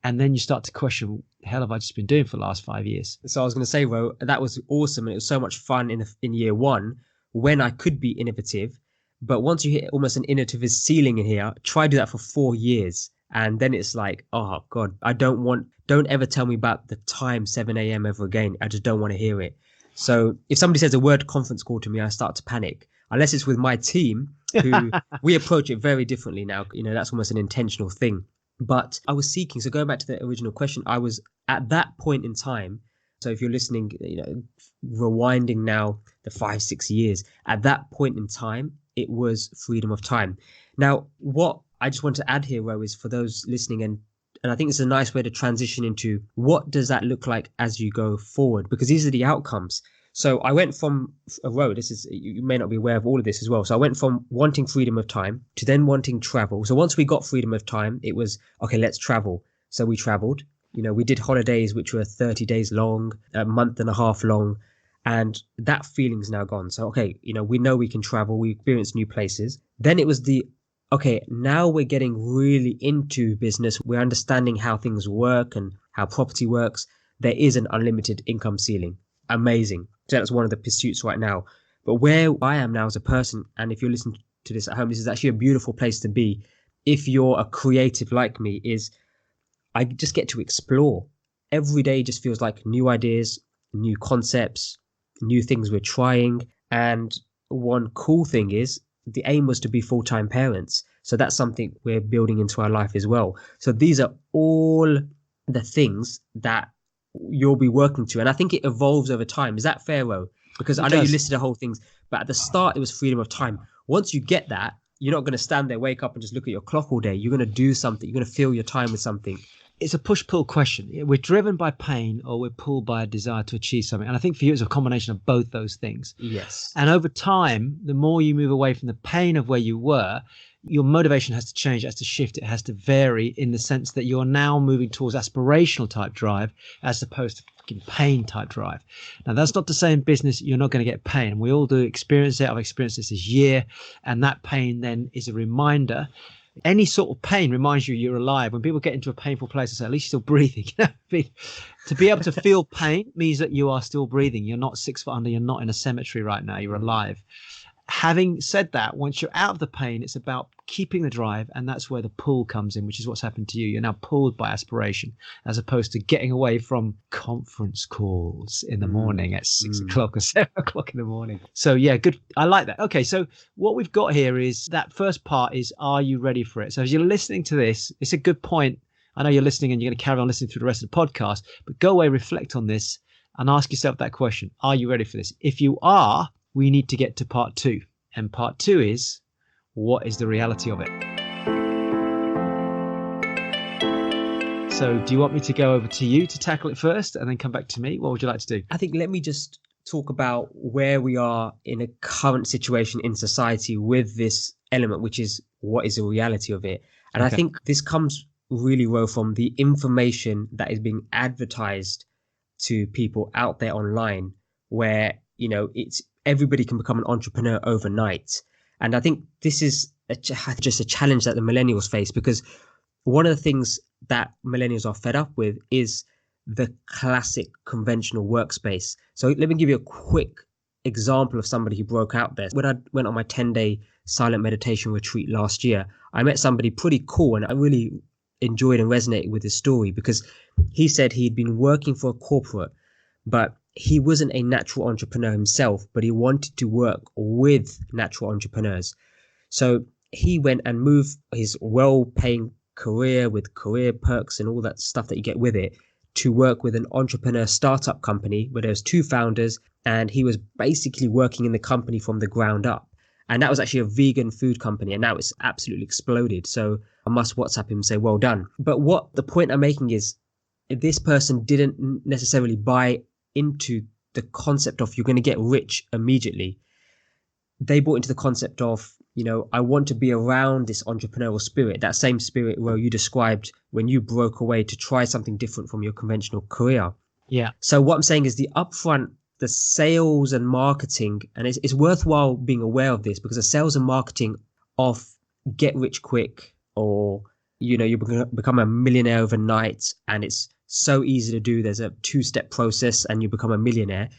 and then you start to question, the hell have I just been doing for the last 5 years? So I was going to say, Ro, that was awesome. And it was so much fun in year one when I could be innovative. But once you hit almost an innovative ceiling in here, try do that for 4 years. And then it's like, oh God, don't ever tell me about the time 7 a.m. ever again. I just don't want to hear it. So if somebody says the word conference call to me, I start to panic. Unless it's with my team, who we approach it very differently now. You know, that's almost an intentional thing. But I was seeking, so going back to the original question, I was at that point in time. So if you're listening, you know, rewinding now the 5-6 years, at that point in time, it was freedom of time. Now, what I just want to add here, Ro, is for those listening, and I think it's a nice way to transition into what does that look like as you go forward, because these are the outcomes. So I went from a road, you may not be aware of all of this as well. So I went from wanting freedom of time to then wanting travel. So once we got freedom of time, it was, okay, let's travel. So we traveled, you know, we did holidays, which were 30 days long, a month and a half long. And that feeling's now gone. So, okay, you know we can travel, we experience new places. Then it was okay, now we're getting really into business. We're understanding how things work and how property works. There is an unlimited income ceiling. Amazing. So that's one of the pursuits right now. But where I am now as a person, and if you're listening to this at home, this is actually a beautiful place to be. If you're a creative like me, is I just get to explore. Every day just feels like new ideas, new concepts, new things we're trying. And one cool thing is the aim was to be full-time parents. So that's something we're building into our life as well. So these are all the things that you'll be working to. And I think it evolves over time. Is that fair, Ro? Because I know you listed the whole things, but at the start it was freedom of time. Once you get that, you're not going to stand there, wake up and just look at your clock all day. You're going to do something. You're going to fill your time with something. It's a push-pull question. We're driven by pain or we're pulled by a desire to achieve something. And I think for you, it's a combination of both those things. Yes. And over time, the more you move away from the pain of where you were, your motivation has to change, it has to shift, it has to vary in the sense that you're now moving towards aspirational type drive as opposed to fucking pain type drive. Now, that's not to say in business you're not going to get pain. We all do experience it. I've experienced this year. And that pain then is a reminder. Any sort of pain reminds you you're alive. When people get into a painful place, I say, at least you're still breathing. To be able to feel pain means that you are still breathing. You're not 6 foot under. You're not in a cemetery right now. You're alive. Having said that, once you're out of the pain, it's about keeping the drive. And that's where the pull comes in, which is what's happened to you. You're now pulled by aspiration as opposed to getting away from conference calls in the morning at 6 o'clock or 7 o'clock in the morning. So yeah, good. I like that. Okay. So what we've got here is that first part is, are you ready for it? So as you're listening to this, it's a good point. I know you're listening and you're going to carry on listening through the rest of the podcast, but go away, reflect on this and ask yourself that question. Are you ready for this? If you are, we need to get to part 2. And part 2 is, what is the reality of it? So do you want me to go over to you to tackle it first and then come back to me? What would you like to do? I think let me just talk about where we are in a current situation in society with this element, which is what is the reality of it. And I think this comes really well from the information that is being advertised to people out there online, where, it's everybody can become an entrepreneur overnight. And I think this is just a challenge that the millennials face, because one of the things that millennials are fed up with is the classic conventional workspace. So let me give you a quick example of somebody who broke out there. When I went on my 10-day silent meditation retreat last year, I met somebody pretty cool, and I really enjoyed and resonated with his story, because he said he'd been working for a corporate, but he wasn't a natural entrepreneur himself, but he wanted to work with natural entrepreneurs. So he went and moved his well-paying career with career perks and all that stuff that you get with it to work with an entrepreneur startup company where there's 2 founders, and he was basically working in the company from the ground up. And that was actually a vegan food company, and now it's absolutely exploded. So I must WhatsApp him and say, well done. But what the point I'm making is, this person didn't necessarily buy into the concept of you're going to get rich immediately. They bought into the concept of, I want to be around this entrepreneurial spirit, that same spirit where you described when you broke away to try something different from your conventional career. Yeah. So what I'm saying is the upfront, the sales and marketing, and it's worthwhile being aware of this, because the sales and marketing of get rich quick, or, you become a millionaire overnight and it's so easy to do. There's a 2-step process and you become a millionaire.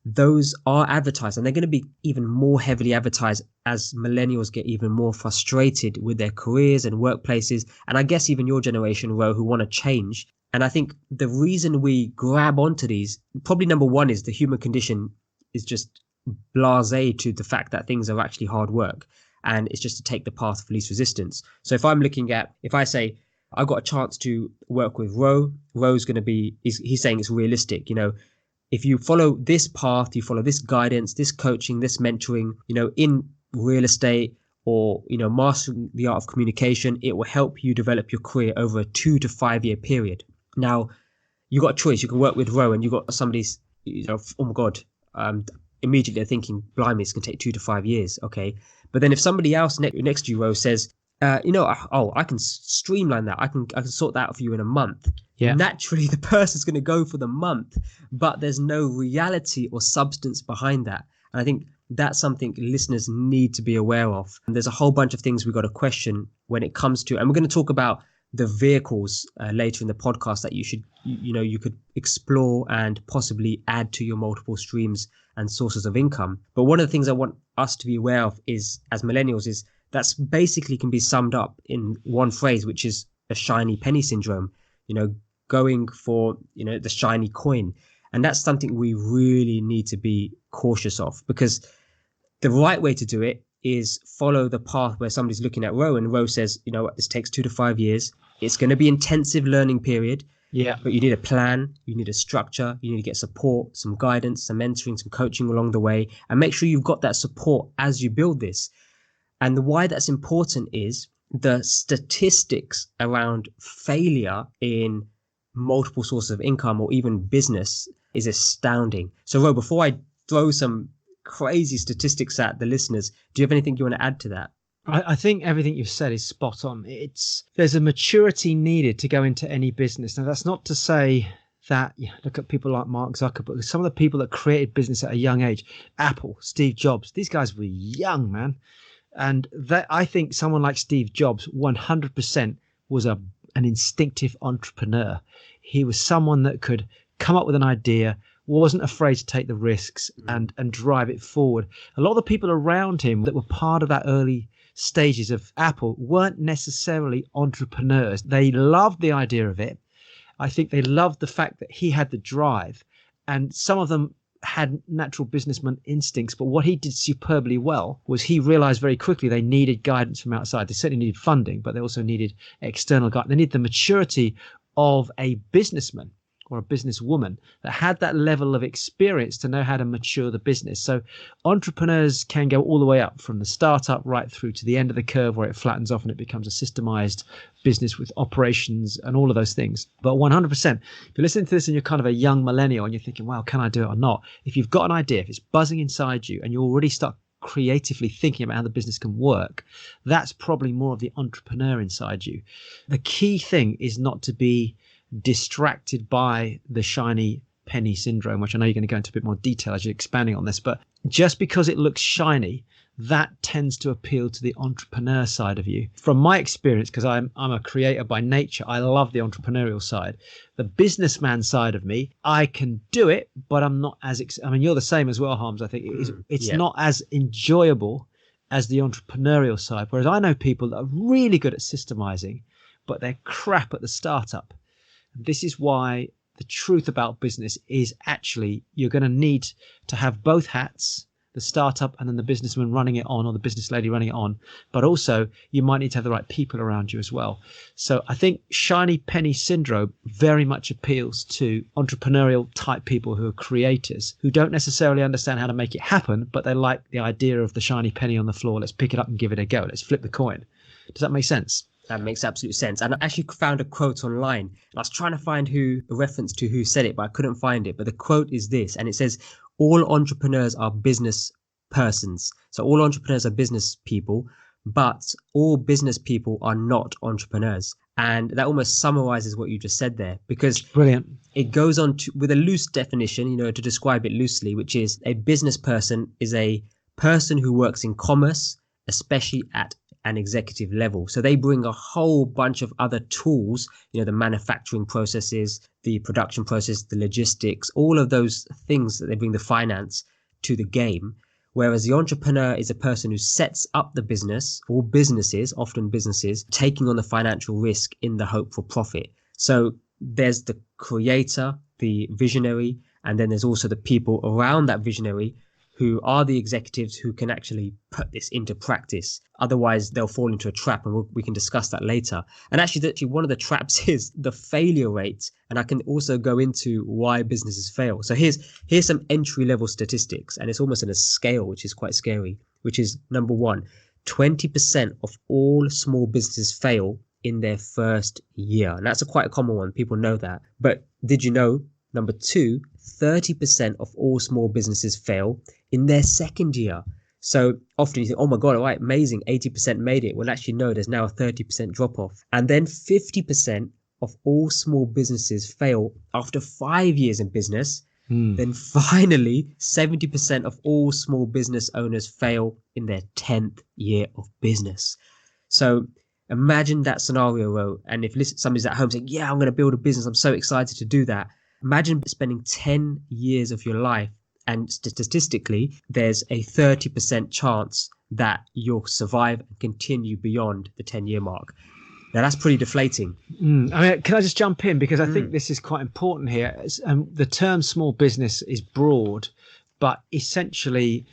Those are advertised, and they're going to be even more heavily advertised as millennials get even more frustrated with their careers and workplaces. And I guess even your generation, Ro, who want to change. And I think the reason we grab onto these, probably number one, is the human condition is just blasé to the fact that things are actually hard work, and it's just to take the path of least resistance. So if I say I've got a chance to work with Ro's going to be, he's saying it's realistic. If you follow this path, you follow this guidance, this coaching, this mentoring, in real estate, or, mastering the art of communication, it will help you develop your career over a 2 to 5 year period. Now, you got a choice. You can work with Ro, and you got somebody's, oh my God, immediately they're thinking, blimey, it's going to take 2 to 5 years. Okay. But then if somebody else next to you, Ro, says, I can streamline that. I can sort that out for you in a month. Yeah. Naturally, the person's going to go for the month, but there's no reality or substance behind that. And I think that's something listeners need to be aware of. And there's a whole bunch of things we've got to question when it comes to, and we're going to talk about the vehicles later in the podcast that you could explore and possibly add to your multiple streams and sources of income. But one of the things I want us to be aware of is, as millennials, is that's basically can be summed up in one phrase, which is a shiny penny syndrome, going for, the shiny coin. And that's something we really need to be cautious of, because the right way to do it is follow the path where somebody's looking at Ro, and Ro says, this takes 2 to 5 years. It's going to be intensive learning period. Yeah. But you need a plan, you need a structure, you need to get support, some guidance, some mentoring, some coaching along the way, and make sure you've got that support as you build this. And why that's important is the statistics around failure in multiple sources of income or even business is astounding. So, Ro, before I throw some crazy statistics at the listeners, do you have anything you want to add to that? I think everything you've said is spot on. There's a maturity needed to go into any business. Now, that's not to say that, look at people like Mark Zuckerberg, some of the people that created business at a young age, Apple, Steve Jobs, these guys were young, man. And that, I think someone like Steve Jobs 100% was an instinctive entrepreneur. He was someone that could come up with an idea, wasn't afraid to take the risks and drive it forward. A lot of the people around him that were part of that early stages of Apple weren't necessarily entrepreneurs. They loved the idea of it. I think they loved the fact that he had the drive, and some of them had natural businessman instincts, but what he did superbly well was he realized very quickly they needed guidance from outside. They certainly needed funding, but they also needed external guidance. They needed the maturity of a businessman or a businesswoman that had that level of experience to know how to mature the business. So entrepreneurs can go all the way up from the startup right through to the end of the curve where it flattens off and it becomes a systemized business with operations and all of those things. But 100%, if you're listening to this and you're kind of a young millennial and you're thinking, well, can I do it or not? If you've got an idea, if it's buzzing inside you and you already start creatively thinking about how the business can work, that's probably more of the entrepreneur inside you. The key thing is not to be distracted by the shiny penny syndrome, which I know you're going to go into a bit more detail as you're expanding on this, but just because it looks shiny, that tends to appeal to the entrepreneur side of you. From my experience, because I'm a creator by nature, I love the entrepreneurial side. The businessman side of me, I can do it, but I'm not as, I mean, you're the same as well, Harms. I think it's not as enjoyable as the entrepreneurial side. Whereas I know people that are really good at systemizing, but they're crap at the startup. This is why the truth about business is actually you're going to need to have both hats, the startup and then the businessman running it on or the business lady running it on. But also you might need to have the right people around you as well. So I think shiny penny syndrome very much appeals to entrepreneurial type people who are creators, who don't necessarily understand how to make it happen, but they like the idea of the shiny penny on the floor. Let's pick it up and give it a go. Let's flip the coin. Does that make sense? That makes absolute sense. And I actually found a quote online. And I was trying to find a reference to who said it, but I couldn't find it. But the quote is this, and it says, all entrepreneurs are business persons. So all entrepreneurs are business people, but all business people are not entrepreneurs. And that almost summarizes what you just said there, because brilliant. It goes on to, with a loose definition, to describe it loosely, which is a business person is a person who works in commerce, especially at an executive level. So they bring a whole bunch of other tools, the manufacturing processes, the production process, the logistics, all of those things that they bring, the finance to the game. Whereas the entrepreneur is a person who sets up the business, or businesses, often businesses, taking on the financial risk in the hope for profit. So there's the creator, the visionary, and then there's also the people around that visionary who are the executives who can actually put this into practice. Otherwise, they'll fall into a trap, and we can discuss that later. And actually, one of the traps is the failure rate, and I can also go into why businesses fail. So here's some entry-level statistics, and it's almost in a scale, which is quite scary, which is number one, 20% of all small businesses fail in their first year. And that's quite a common one. People know that. But did you know, number two, 30% of all small businesses fail in their second year. So often you think, oh my God, all right, amazing, 80% made it. Well, actually, no, there's now a 30% drop off. And then 50% of all small businesses fail after 5 years in business. Then finally, 70% of all small business owners fail in their 10th year of business. So imagine that scenario, Ro. And if somebody's at home saying, yeah, I'm going to build a business, I'm so excited to do that. Imagine spending 10 years of your life, and statistically, there's a 30% chance that you'll survive and continue beyond the 10-year mark. Now, that's pretty deflating. I mean, can I just jump in? Because I think this is quite important here. The term small business is broad, but essentially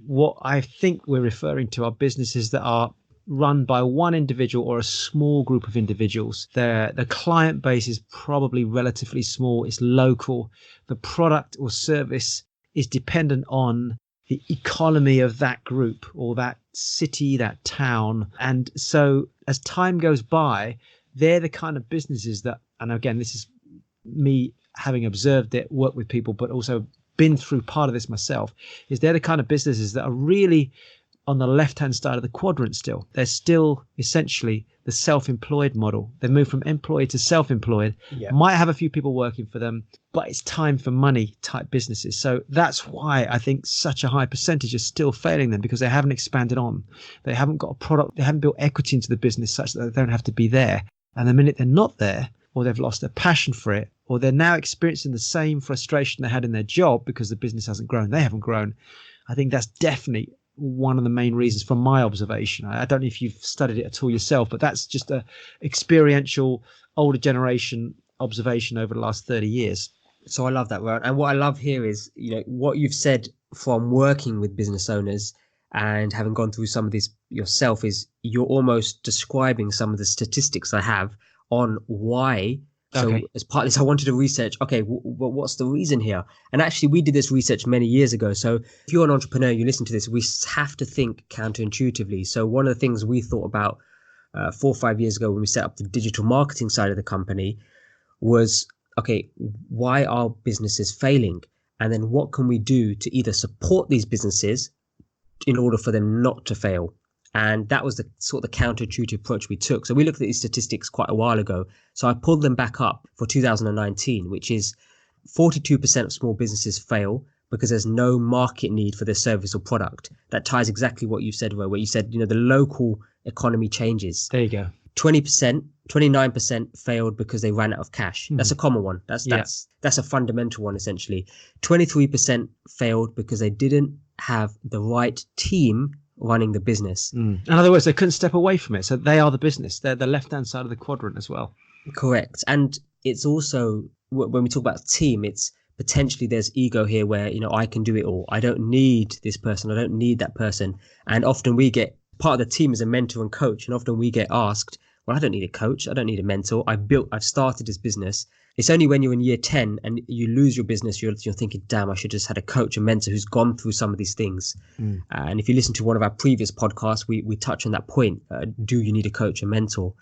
what I think we're referring to are businesses that are run by one individual or a small group of individuals. The client base is probably relatively small. It's local. The product or service is dependent on the economy of that group or that city, that town. And so as time goes by, they're the kind of businesses that, and again, this is me having observed it, worked with people, but also been through part of this myself, is they're the kind of businesses that are really on the left-hand side of the quadrant still. They're still essentially the self-employed model. They've moved from employed to self-employed, might have a few people working for them, but it's time for money type businesses. So that's why I think such a high percentage is still failing them, because they haven't expanded on. They haven't got a product. They haven't built equity into the business such that they don't have to be there. And the minute they're not there, or they've lost their passion for it, or they're now experiencing the same frustration they had in their job because the business hasn't grown, they haven't grown. I think that's definitely one of the main reasons from my observation. I don't know if you've studied it at all yourself, but that's just a experiential older generation observation over the last 30 years. So I love that, Ron. And what I love here is, what you've said from working with business owners and having gone through some of this yourself is you're almost describing some of the statistics I have on why. So Okay. as part of this, I wanted to research, okay, what's the reason here? And actually, we did this research many years ago. So if you're an entrepreneur, you listen to this, we have to think counterintuitively. So one of the things we thought about 4 or 5 years ago when we set up the digital marketing side of the company was, okay, why are businesses failing? And then what can we do to either support these businesses in order for them not to fail? And that was the sort of the counterintuitive approach we took. So we looked at these statistics quite a while ago. So I pulled them back up for 2019, which is 42% of small businesses fail because there's no market need for their service or product. That ties exactly what you said, Ro, where you said, the local economy changes. There you go. 20%, 29% failed because they ran out of cash. That's a common one. That's a fundamental one, essentially. 23% failed because they didn't have the right team running the business. In other words, they couldn't step away from it. So they are the business. They're the left-hand side of the quadrant as well. Correct. And it's also, when we talk about team, it's potentially there's ego here where, I can do it all. I don't need this person. I don't need that person. And often we get, part of the team is a mentor and coach. And often we get asked, well, I don't need a coach. I don't need a mentor. I've started this business. It's only when you're in year 10 and you lose your business, you're thinking, damn, I should just had a coach, a mentor who's gone through some of these things. And if you listen to one of our previous podcasts, we touch on that point. Do you need a coach, a mentor?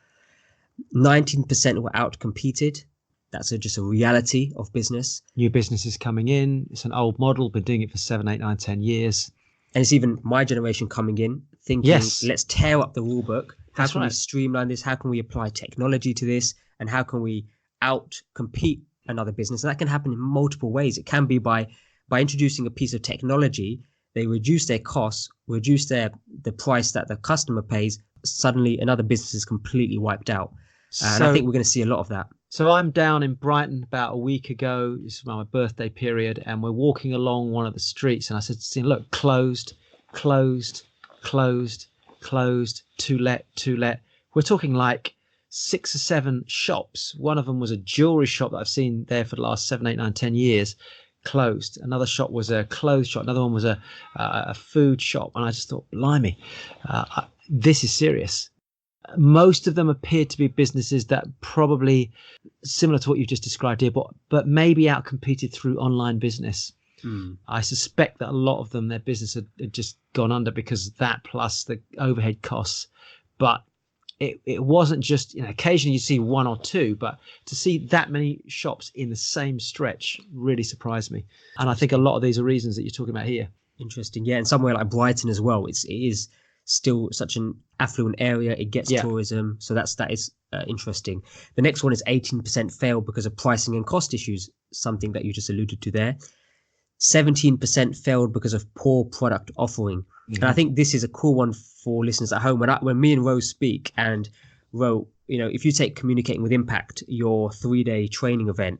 19% were out-competed. That's just a reality of business. New businesses coming in. It's an old model. Been doing it for 7, 8, 9, 10 years. And it's even my generation coming in thinking, let's tear up the rule book. How can we streamline this? How can we apply technology to this? And how can we out-compete another business? And that can happen in multiple ways. It can be by introducing a piece of technology. They reduce their costs, reduce the price that the customer pays. Suddenly, another business is completely wiped out. And I think we're going to see a lot of that. So I'm down in Brighton about a week ago. This is my birthday period. And we're walking along one of the streets. And I said, look, closed, to let. We're talking like 6 or 7 shops. One of them was a jewelry shop that I've seen there for the last 7, 8, 9, 10 years, closed. Another shop was a clothes shop. Another one was a food shop. And I just thought, blimey, this is serious. Most of them appeared to be businesses that probably similar to what you've just described here, but maybe outcompeted through online business. I suspect that a lot of them, their business had just gone under because of that plus the overhead costs. But it wasn't just, occasionally you see 1 or 2, but to see that many shops in the same stretch really surprised me. And I think a lot of these are reasons that you're talking about here. Interesting. Yeah. And somewhere like Brighton as well, it is still such an affluent area. It gets tourism. So that is interesting. The next one is 18% failed because of pricing and cost issues, something that you just alluded to there. 17% failed because of poor product offering. And I think this is a cool one for listeners at home. When me and Ro speak, and Ro, if you take Communicating with Impact, your 3-day training event,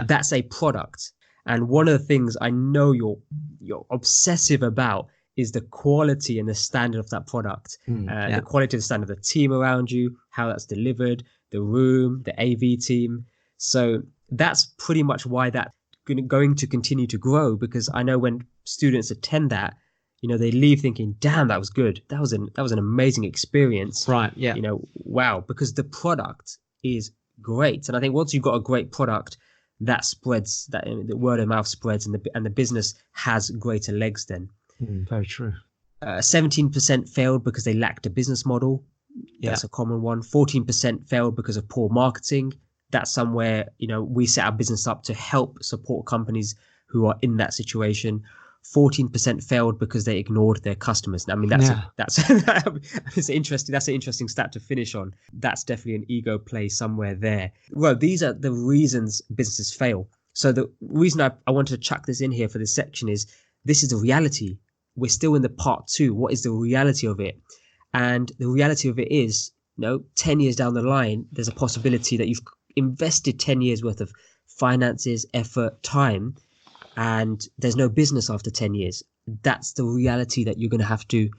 that's a product. And one of the things I know you're obsessive about is the quality and the standard of that product, the quality of the standard of the team around you, how that's delivered, the room, the AV team. So that's pretty much why that's going to continue to grow, because I know when students attend that, they leave thinking, damn, that was good. That was an amazing experience. Right. Yeah. Wow, because the product is great. And I think once you've got a great product, that spreads, that the word of mouth spreads, and the business has greater legs then. Very true. 17% failed because they lacked a business model. That's a common one. 14% failed because of poor marketing. That's somewhere, we set our business up to help support companies who are in that situation. 14% failed because they ignored their customers. I mean, that's an interesting stat to finish on. That's definitely an ego play somewhere there. Well, these are the reasons businesses fail. So the reason I wanted to chuck this in here for this section is this is the reality. We're still in the part 2. What is the reality of it? And the reality of it is, 10 years down the line, there's a possibility that you've invested 10 years worth of finances, effort, time, and there's no business after 10 years. That's the reality that you're going to have to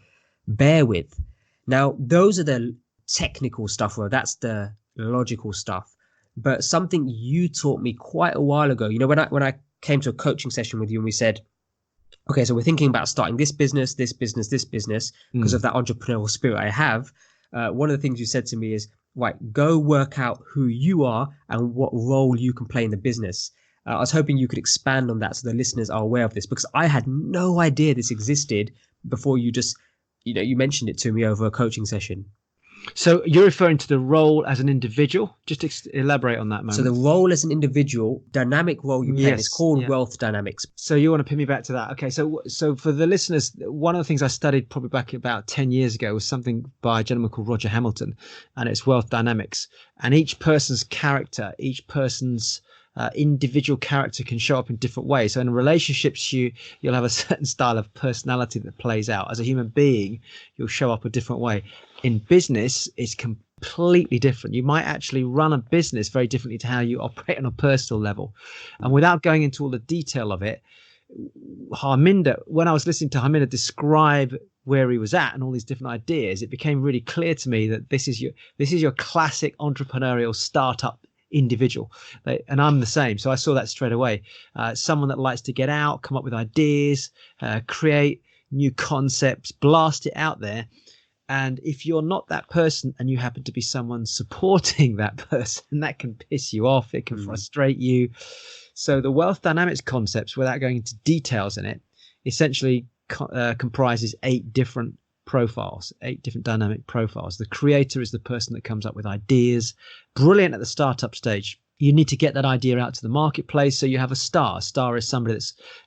bear with. Now, those are the technical stuff, or that's the logical stuff. but something you taught me quite a while ago. When I came to a coaching session with you and we said, okay, so we're thinking about starting this business, this business, this business, because of that entrepreneurial spirit I have. One of the things you said to me is, right, go work out who you are and what role you can play in the business. I was hoping you could expand on that so the listeners are aware of this, because I had no idea this existed before you mentioned it to me over a coaching session. So you're referring to the role as an individual. Just elaborate on that moment. So the role as an individual, dynamic role you play, Yes, it's called yeah. wealth dynamics. So you want to pin me back to that? Okay. So for the listeners, one of the things I studied probably back about 10 years ago was something by a gentleman called Roger Hamilton, and it's wealth dynamics. And each person's character, each person's individual character can show up in different ways. So in relationships, you'll have a certain style of personality that plays out. As a human being, you'll show up a different way. In business, it's completely different. You might actually run a business very differently to how you operate on a personal level. And without going into all the detail of it, Harminder, when I was listening to Harminder describe where he was at and all these different ideas, it became really clear to me that this is your classic entrepreneurial startup individual, and I'm the same. So I saw that straight away. Someone that likes to get out, come up with ideas, create new concepts, blast it out there. And if you're not that person and you happen to be someone supporting that person, that can piss you off. It can frustrate you. So the wealth dynamics concepts, without going into details in it, essentially comprises 8 different profiles, 8 different dynamic profiles. The creator is the person that comes up with ideas. Brilliant at the startup stage. You need to get that idea out to the marketplace. So you have a star. A star is somebody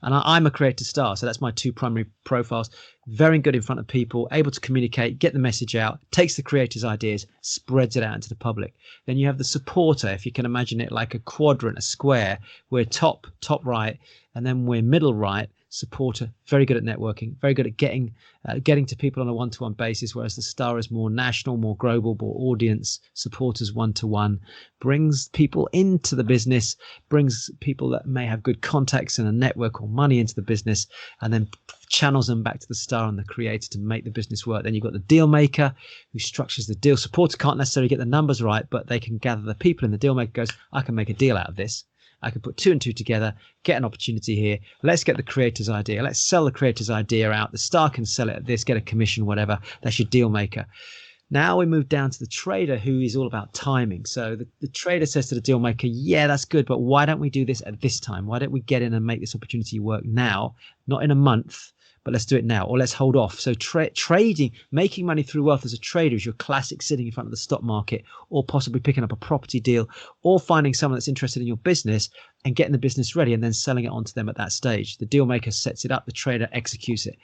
and I'm a creative star. So that's my 2 primary profiles. Very good in front of people, able to communicate, get the message out, takes the creator's ideas, spreads it out into the public. Then you have the supporter, if you can imagine it like a quadrant, a square. We're top right, and then we're middle right. Supporter, very good at networking, very good at getting to people on a one-to-one basis, whereas the star is more national, more global, more audience. Supporters one-to-one, brings people into the business, brings people that may have good contacts and a network or money into the business, and then channels them back to the star and the creator to make the business work. Then you've got the deal maker who structures the deal. Supporter can't necessarily get the numbers right, but they can gather the people, and the deal maker goes, I can make a deal out of this. I can put 2 and 2 together, get an opportunity here. Let's get the creator's idea. Let's sell the creator's idea out. The star can sell it at this, get a commission, whatever. That's your deal maker. Now we move down to the trader, who is all about timing. So the trader says to the deal maker, yeah, that's good, but why don't we do this at this time? Why don't we get in and make this opportunity work now, not in a month, but let's do it now, or let's hold off. So trading, making money through wealth as a trader is your classic sitting in front of the stock market, or possibly picking up a property deal, or finding someone that's interested in your business and getting the business ready and then selling it on to them at that stage. The deal maker sets it up, the trader executes it.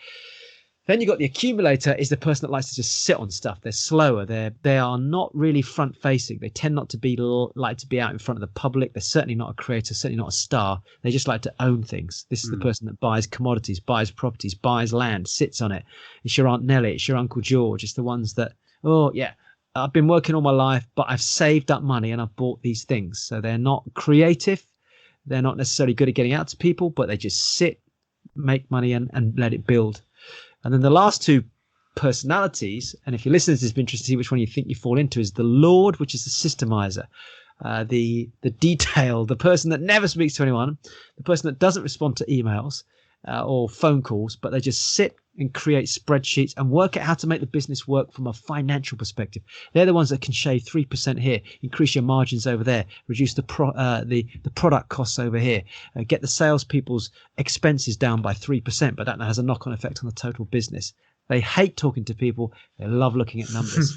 Then you've got the accumulator, is the person that likes to just sit on stuff. They're slower. They are not really front facing. They tend not to be like to be out in front of the public. They're certainly not a creator, certainly not a star. They just like to own things. This is the person that buys commodities, buys properties, buys land, sits on it. It's your Aunt Nellie, it's your Uncle George. It's the ones that, oh yeah, I've been working all my life, but I've saved up money and I've bought these things. So they're not creative. They're not necessarily good at getting out to people, but they just sit, make money and let it build. And then the last 2 personalities, and if your listeners has been interested to see which one you think you fall into, is the Lord, which is the systemizer, the detail, the person that never speaks to anyone, the person that doesn't respond to emails or phone calls, but they just sit and create spreadsheets and work out how to make the business work from a financial perspective. They're the ones that can shave 3% here, increase your margins over there, reduce the product costs over here, get the salespeople's expenses down by 3%, but that has a knock-on effect on the total business. They hate talking to people. They love looking at numbers.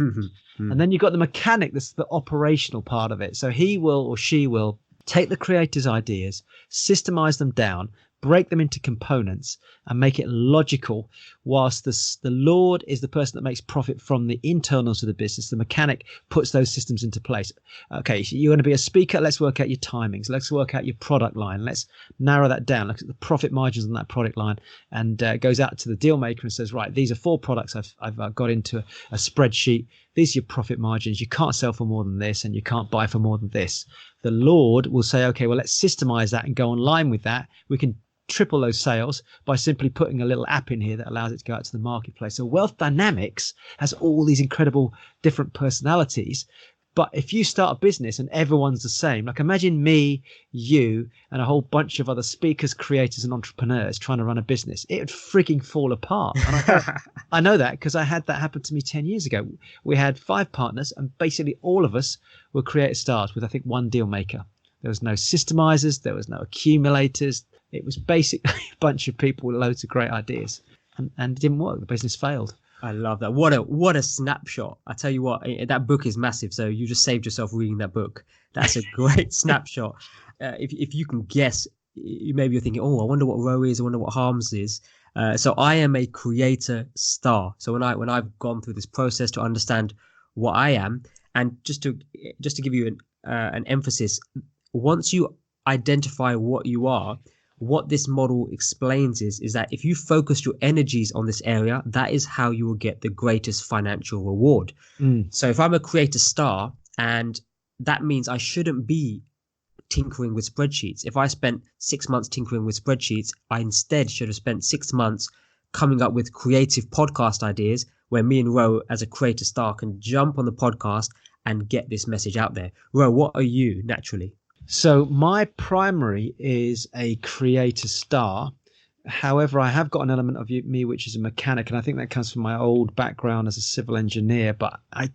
And then you've got the mechanic, that's the operational part of it. So he will or she will take the creator's ideas, systemize them down, break them into components and make it logical, whilst the Lord is the person that makes profit from the internals of the business. The mechanic puts those systems into place. Okay, so you're going to be a speaker. Let's work out your timings. Let's work out your product line. Let's narrow that down. Look at the profit margins on that product line, and goes out to the deal maker and says, right, these are 4 products I've got into a spreadsheet. These are your profit margins. You can't sell for more than this, and you can't buy for more than this. The Lord will say, okay, well, let's systemize that and go online with that. We can triple those sales by simply putting a little app in here that allows it to go out to the marketplace. So wealth dynamics has all these incredible different personalities, But if you start a business and everyone's the same, like imagine me, you, and a whole bunch of other speakers, creators, and entrepreneurs trying to run a business, it would freaking fall apart. And I know that because I had that happen to me 10 years ago. We had 5 partners, and basically all of us were creator stars with, I think, 1 deal maker. There was no systemizers, there was no accumulators. It was basically a bunch of people with loads of great ideas, and it didn't work. The business failed. I love that. What a snapshot. I tell you what, that book is massive. So you just saved yourself reading that book. That's a great snapshot. If you can guess, maybe you're thinking, oh, I wonder what Row is. I wonder what Harms is. So I am a creator star. So when I've gone through this process to understand what I am, and just to give you an emphasis, once you identify what you are, what this model explains is that if you focus your energies on this area, that is how you will get the greatest financial reward. So if I'm a creator star, and that means I shouldn't be tinkering with spreadsheets. If I spent 6 months tinkering with spreadsheets, I instead should have spent 6 months coming up with creative podcast ideas where me and Ro as a creator star can jump on the podcast and get this message out there. Ro, what are you naturally? So my primary is a creator star. However, I have got an element of me which is a mechanic, and I think that comes from my old background as a civil engineer. But I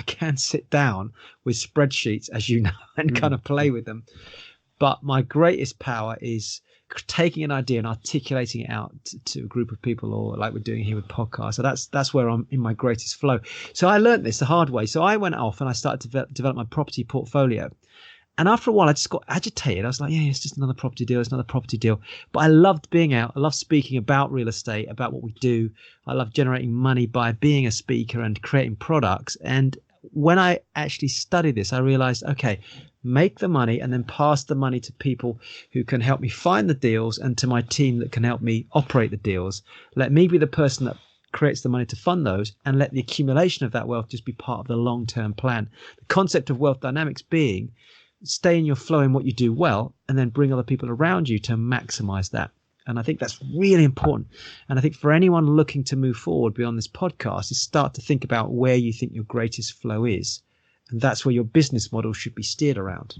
can sit down with spreadsheets, as you know, and kind of play with them. But my greatest power is taking an idea and articulating it out to a group of people, or like we're doing here with podcasts. So that's where I'm in my greatest flow. So I learned this the hard way. So I went off and I started to develop my property portfolio. And after a while, I just got agitated. I was like, yeah, it's just another property deal. It's another property deal. But I loved being out. I loved speaking about real estate, about what we do. I love generating money by being a speaker and creating products. And when I actually studied this, I realized, okay, make the money and then pass the money to people who can help me find the deals, and to my team that can help me operate the deals. Let me be the person that creates the money to fund those, and let the accumulation of that wealth just be part of the long-term plan. The concept of wealth dynamics being stay in your flow in what you do well, and then bring other people around you to maximize that. And I think that's really important. And I think for anyone looking to move forward beyond this podcast, is start to think about where you think your greatest flow is. And that's where your business model should be steered around.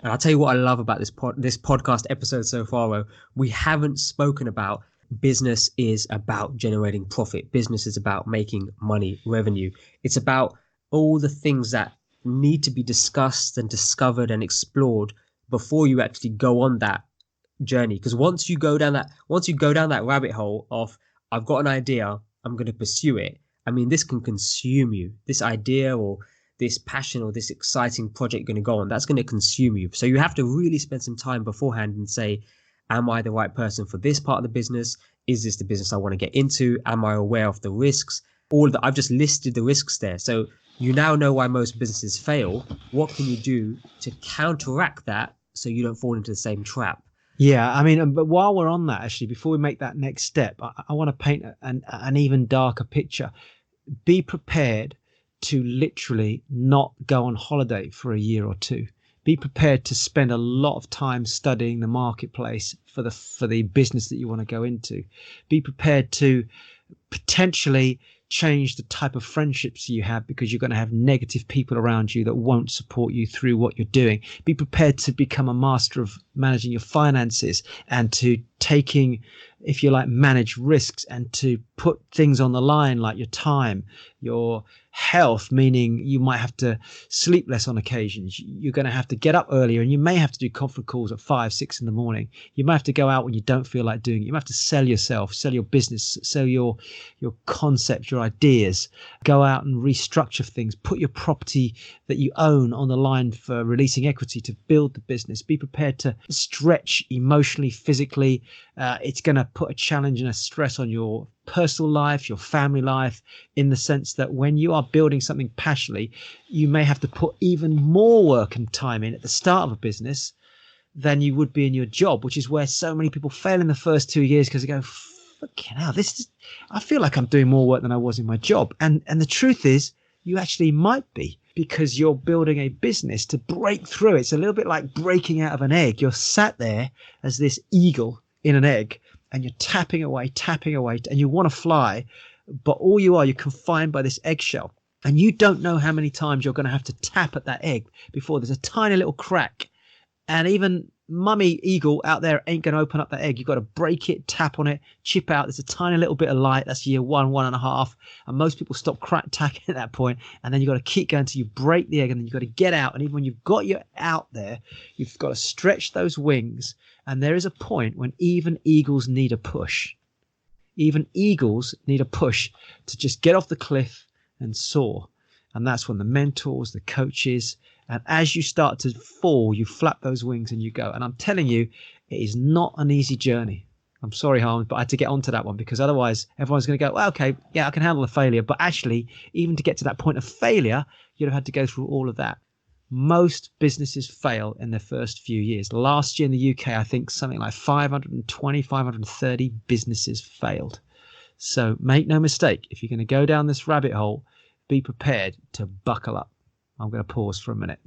And I'll tell you what I love about this podcast episode so far, Ro. We haven't spoken about business is about generating profit. Business is about making money, revenue. It's about all the things that need to be discussed and discovered and explored before you actually go on that journey. Because once you go down that rabbit hole of, I've got an idea, I'm going to pursue it, I mean, this can consume you. This idea or this passion or this exciting project going to go on, that's going to consume you. So you have to really spend some time beforehand and say, am I the right person for this part of the business? Is this the business I want to get into? Am I aware of the risks? All that I've just listed the risks there. So you now know why most businesses fail. What can you do to counteract that so you don't fall into the same trap? Yeah, I mean, but while we're on that, actually, before we make that next step, I want to paint an even darker picture. Be prepared to literally not go on holiday for a year or two. Be prepared to spend a lot of time studying the marketplace for the business that you want to go into. Be prepared to potentially change the type of friendships you have, because you're going to have negative people around you that won't support you through what you're doing. Be prepared to become a master of managing your finances, and to taking, if you like, manage risks, and to put things on the line like your time, your health, meaning you might have to sleep less on occasions. You're going to have to get up earlier, and you may have to do conference calls at 5, 6 in the morning. You might have to go out when you don't feel like doing it. You might have to sell yourself, sell your business, sell your concepts, your ideas, go out and restructure things, put your property that you own on the line for releasing equity to build the business. Be prepared to stretch emotionally, physically. It's going to put a challenge and a stress on your personal life, your family life, in the sense that when you are building something passionately, you may have to put even more work and time in at the start of a business than you would be in your job, which is where so many people fail in the first 2 years, because they go, fucking hell, I feel like I'm doing more work than I was in my job. And the truth is, you actually might be, because you're building a business to break through. It's a little bit like breaking out of an egg. You're sat there as this eagle in an egg, and you're tapping away, and you want to fly, but you're confined by this eggshell. And you don't know how many times you're going to have to tap at that egg before there's a tiny little crack. And even mummy eagle out there ain't going to open up that egg. You've got to break it, tap on it, chip out. There's a tiny little bit of light. That's year 1.5. And most people stop tacking at that point. And then you've got to keep going until you break the egg, and then you've got to get out. And even when you've got you out there, you've got to stretch those wings. And there is a point when even eagles need a push. Even eagles need a push to just get off the cliff and soar. And that's when the mentors, the coaches, and as you start to fall, you flap those wings and you go. And I'm telling you, it is not an easy journey. I'm sorry, Harm, but I had to get onto that one, because otherwise everyone's going to go, well, okay, yeah, I can handle a failure. But actually, even to get to that point of failure, you'd have had to go through all of that. Most businesses fail in their first few years. Last year in the UK, I think something like 520, 530 businesses failed. So make no mistake, if you're going to go down this rabbit hole, be prepared to buckle up. I'm going to pause for a minute.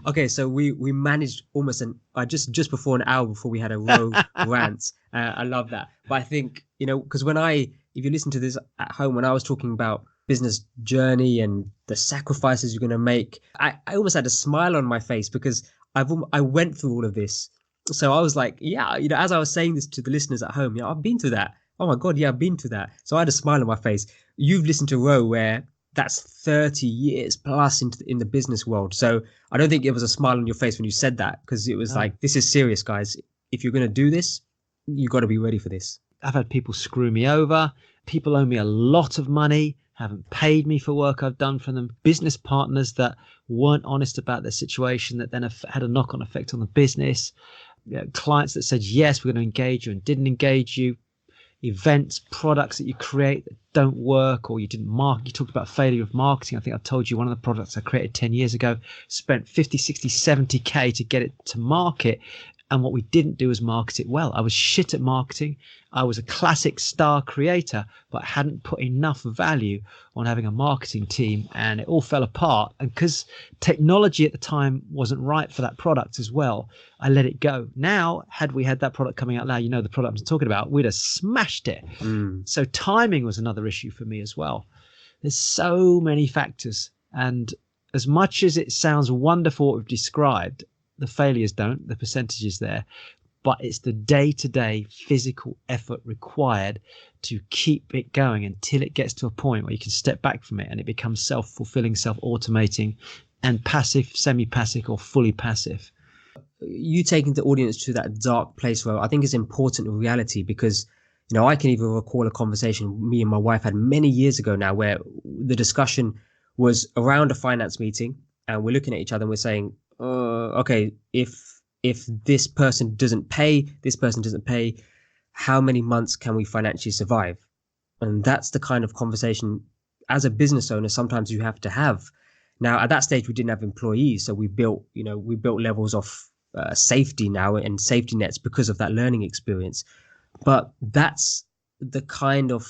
Okay, so we managed almost just before an hour before we had a row rant. I love that. But I think, because if you listen to this at home, when I was talking about business journey and the sacrifices you're going to make, I almost had a smile on my face, because I went through all of this. So I was like, yeah, as I was saying this to the listeners at home, I've been through that. Oh my God, yeah, I've been through that. So I had a smile on my face. You've listened to Ro, where that's 30 years plus in the business world. So I don't think it was a smile on your face when you said that, because it was like, this is serious, guys. If you're going to do this, you got to be ready for this. I've had people screw me over. People owe me a lot of money, haven't paid me for work I've done for them. Business partners that weren't honest about their situation, that then have had a knock-on effect on the business. Clients that said, yes, we're going to engage you, and didn't engage you. Events, products that you create that don't work, or you didn't market. You talked about failure of marketing. I think I told you one of the products I created 10 years ago, spent 50, 60, 70K to get it to market. And what we didn't do was market it well. I was shit at marketing. I was a classic star creator, but hadn't put enough value on having a marketing team, and it all fell apart. And because technology at the time wasn't right for that product as well, I let it go. Now, had we had that product coming out now, the product I'm talking about, we'd have smashed it. So timing was another issue for me as well. There's so many factors. And as much as it sounds wonderful what we've described, the failures don't, the percentages there, but it's the day-to-day physical effort required to keep it going until it gets to a point where you can step back from it and it becomes self-fulfilling, self-automating, and passive, semi-passive, or fully passive. You taking the audience to that dark place where I think is important in reality, because I can even recall a conversation me and my wife had many years ago now, where the discussion was around a finance meeting, and we're looking at each other and we're saying, okay, if this person doesn't pay, how many months can we financially survive? And that's the kind of conversation as a business owner sometimes you have to have. Now, at that stage, we didn't have employees, so we built levels of safety now and safety nets because of that learning experience. But that's the kind of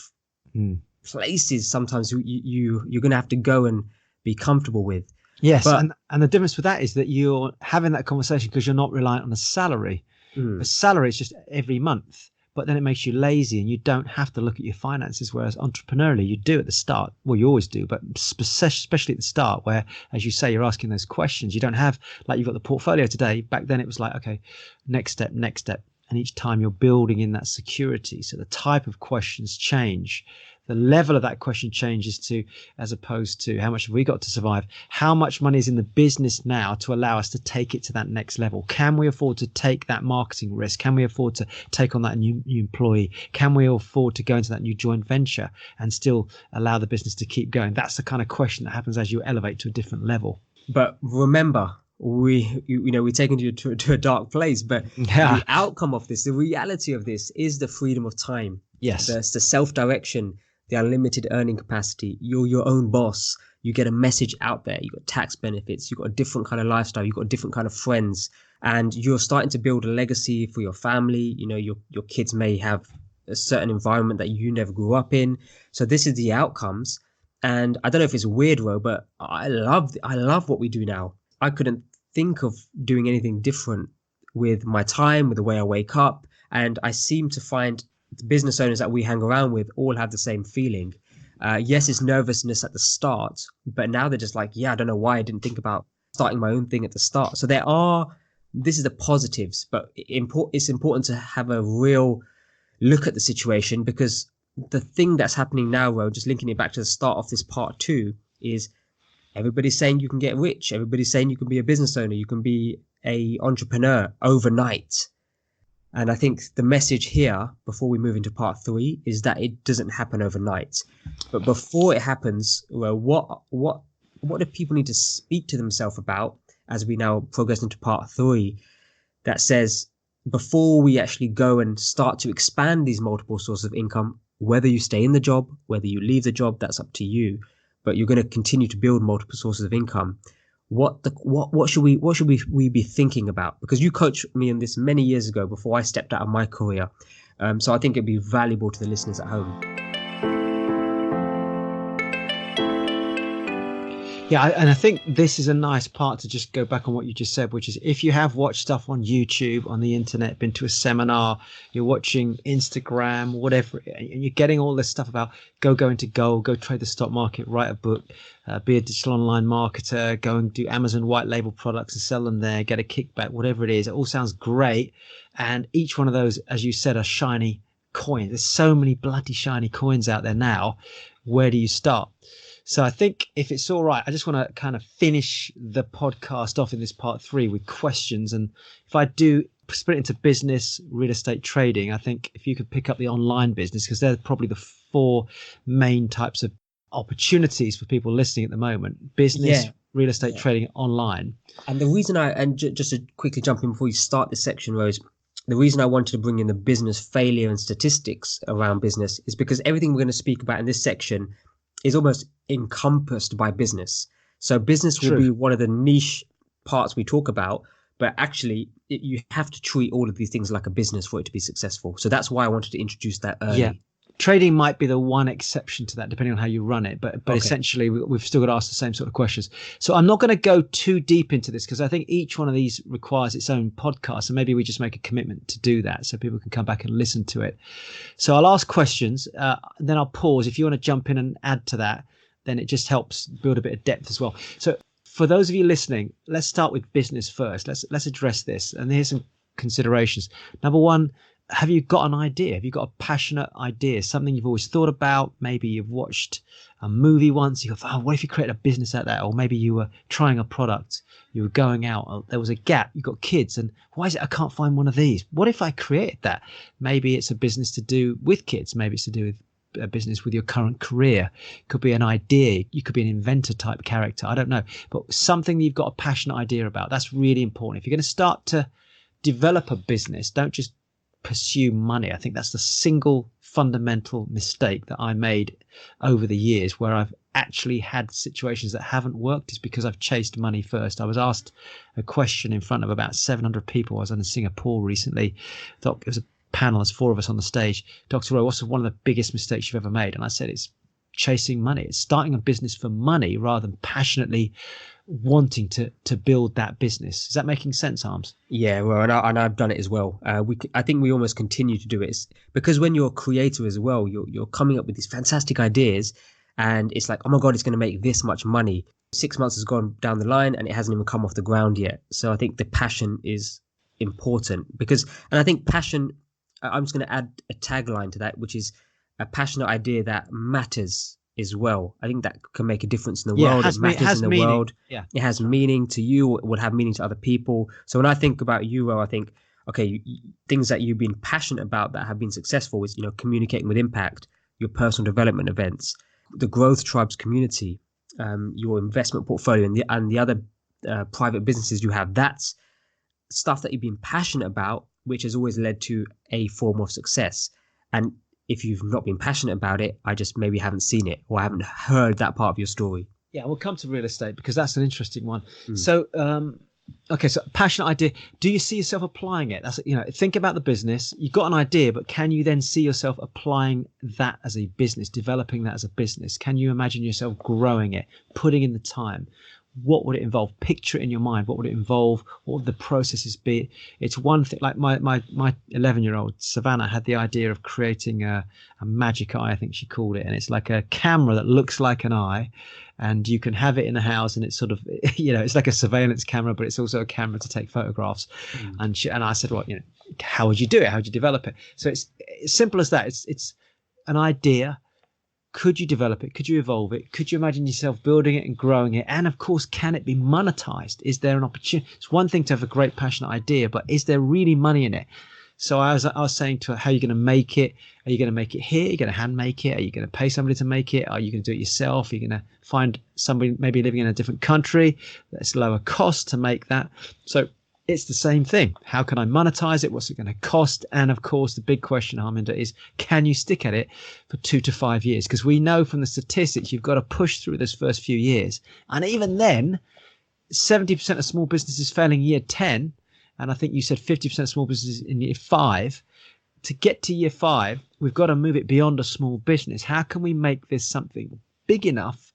places sometimes you're going to have to go and be comfortable with. Yes, and the difference with that is that you're having that conversation because you're not reliant on a salary. A salary is just every month, but then it makes you lazy and you don't have to look at your finances, whereas entrepreneurially you do at the start. Well, you always do, but especially at the start where, as you say, you're asking those questions. You don't have, like you've got the portfolio today. Back then it was like, okay, next step. And each time you're building in that security. So the type of questions change. The level of that question changes to, as opposed to how much have we got to survive? How much money is in the business now to allow us to take it to that next level? Can we afford to take that marketing risk? Can we afford to take on that new employee? Can we afford to go into that new joint venture and still allow the business to keep going? That's the kind of question that happens as you elevate to a different level. But remember, we're taking you to a dark place, but the outcome of this, the reality of this, is the freedom of time. Yes. There's the self-direction, the unlimited earning capacity. You're your own boss. You get a message out there. You've got tax benefits. You've got a different kind of lifestyle. You've got a different kind of friends, and you're starting to build a legacy for your family. Your kids may have a certain environment that you never grew up in. So this is the outcomes. And I don't know if it's weird, Ro, but I love what we do now. I couldn't think of doing anything different with my time, with the way I wake up. And I seem to find the business owners that we hang around with all have the same feeling. Yes, it's nervousness at the start, but now they're just like, yeah, I don't know why I didn't think about starting my own thing at the start. So this is the positives, but it's important to have a real look at the situation, because the thing that's happening now, Ro, just linking it back to the start of this part 2, is everybody's saying you can get rich. Everybody's saying you can be a business owner. You can be a entrepreneur overnight. And I think the message here, before we move into part 3, is that it doesn't happen overnight. But before it happens, well, what do people need to speak to themselves about as we now progress into part 3, that says before we actually go and start to expand these multiple sources of income, whether you stay in the job, whether you leave the job, that's up to you. But you're going to continue to build multiple sources of income. What should we be thinking about? Because you coached me in this many years ago before I stepped out of my career. So I think it'd be valuable to the listeners at home. Yeah, and I think this is a nice part to just go back on what you just said, which is if you have watched stuff on YouTube, on the internet, been to a seminar, you're watching Instagram, whatever, and you're getting all this stuff about go into gold, go trade the stock market, write a book, be a digital online marketer, go and do Amazon white label products and sell them there, get a kickback, whatever it is. It all sounds great. And each one of those, as you said, are shiny coins. There's so many bloody shiny coins out there now. Where do you start? So I think if it's all right, I just want to kind of finish the podcast off in this part 3 with questions. And if I do split into business, real estate, trading, I think if you could pick up the online business, because they're probably the 4 main types of opportunities for people listening at the moment: business, real estate, trading, online. And the reason just to quickly jump in before you start this section, Rose, the reason I wanted to bring in the business failure and statistics around business is because everything we're going to speak about in this section is almost encompassed by business. So business will be one of the niche parts we talk about, but actually you have to treat all of these things like a business for it to be successful. So that's why I wanted to introduce that early. Yeah. Trading might be the one exception to that, depending on how you run it. But essentially, we've still got to ask the same sort of questions. So I'm not going to go too deep into this, because I think each one of these requires its own podcast. And maybe we just make a commitment to do that so people can come back and listen to it. So I'll ask questions, then I'll pause. If you want to jump in and add to that, then it just helps build a bit of depth as well. So for those of you listening, let's start with business first. Let's address this. And here's some considerations. Number one, have you got an idea? Have you got a passionate idea? Something you've always thought about? Maybe you've watched a movie once. You thought, oh, what if you created a business out of that? Or maybe you were trying a product. You were going out. There was a gap. You got kids. And why is it I can't find one of these? What if I created that? Maybe it's a business to do with kids. Maybe it's to do with a business with your current career. It could be an idea. You could be an inventor type character. I don't know. But something you've got a passionate idea about. That's really important. If you're going to start to develop a business, don't just pursue money. I think that's the single fundamental mistake that I made over the years, where I've actually had situations that haven't worked, is because I've chased money first. I was asked a question in front of about 700 people. I was in Singapore recently. It was a panel, there's 4 of us on the stage. Dr. Rowe, what's one of the biggest mistakes you've ever made? And I said, it's chasing money. It's starting a business for money rather than passionately wanting to build that business. Is that making sense, Arms? Yeah, well, and I've done it as well. I think we almost continue to do it. It's because when you're a creator as well, you're coming up with these fantastic ideas, and it's like, oh my God, it's going to make this much money. 6 months has gone down the line and it hasn't even come off the ground yet. So I think the passion is important, and I think passion, I'm just going to add a tagline to that, which is a passionate idea that matters as well. I think that can make a difference in the world. It matters in the world. Yeah. It has meaning to you. It will have meaning to other people. So when I think about you, I think, okay, things that you've been passionate about that have been successful is, communicating with impact, your personal development events, the Growth Tribes community, your investment portfolio, and the other private businesses you have. That's stuff that you've been passionate about, which has always led to a form of success. And if you've not been passionate about it, I just maybe haven't seen it, or I haven't heard that part of your story. Yeah, we'll come to real estate because that's an interesting one. So, okay, so passionate idea. Do you see yourself applying it? That's, think about the business. You've got an idea, but can you then see yourself applying that as a business, developing that as a business? Can you imagine yourself growing it, putting in the time? what would it involve? Picture it in your mind. What would it involve? What would the processes be? It's one thing. Like my 11-year-old Savannah had the idea of creating a magic eye, I think she called it, and it's like a camera that looks like an eye, and you can have it in the house, and it's sort of, it's like a surveillance camera, but it's also a camera to take photographs. And I said, well, how would you do it? How would you develop it? So it's as simple as that. It's an idea. Could you develop it? Could you evolve it? Could you imagine yourself building it and growing it? And of course, can it be monetized? Is there an opportunity? It's one thing to have a great passionate idea, but is there really money in it? So I was saying to her, how are you going to make it? Are you going to make it here? Are you going to hand make it? Are you going to pay somebody to make it? Are you going to do it yourself? Are you going to find somebody maybe living in a different country that's lower cost to make that? So it's the same thing. How can I monetize it? What's it going to cost? And of course, the big question, Harminder, is can you stick at it for 2 to 5 years? Because we know from the statistics, you've got to push through those first few years. And even then, 70% of small businesses fail in year 10. And I think you said 50% of small businesses in year 5. To get to year 5, we've got to move it beyond a small business. How can we make this something big enough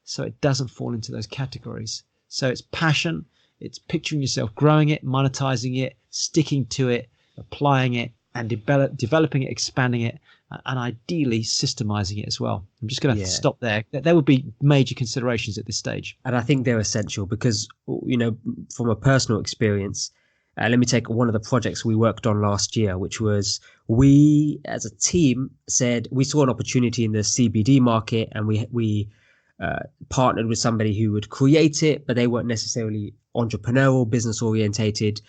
so it doesn't fall into those categories? So it's passion. It's picturing yourself growing it, monetizing it, sticking to it, applying it, and developing it, expanding it, and ideally systemizing it as well. I'm just going to stop there. There would be major considerations at this stage. And I think they're essential because, from a personal experience, let me take one of the projects we worked on last year, which was we as a team said we saw an opportunity in the CBD market, and we partnered with somebody who would create it, but they weren't necessarily entrepreneurial, business orientated.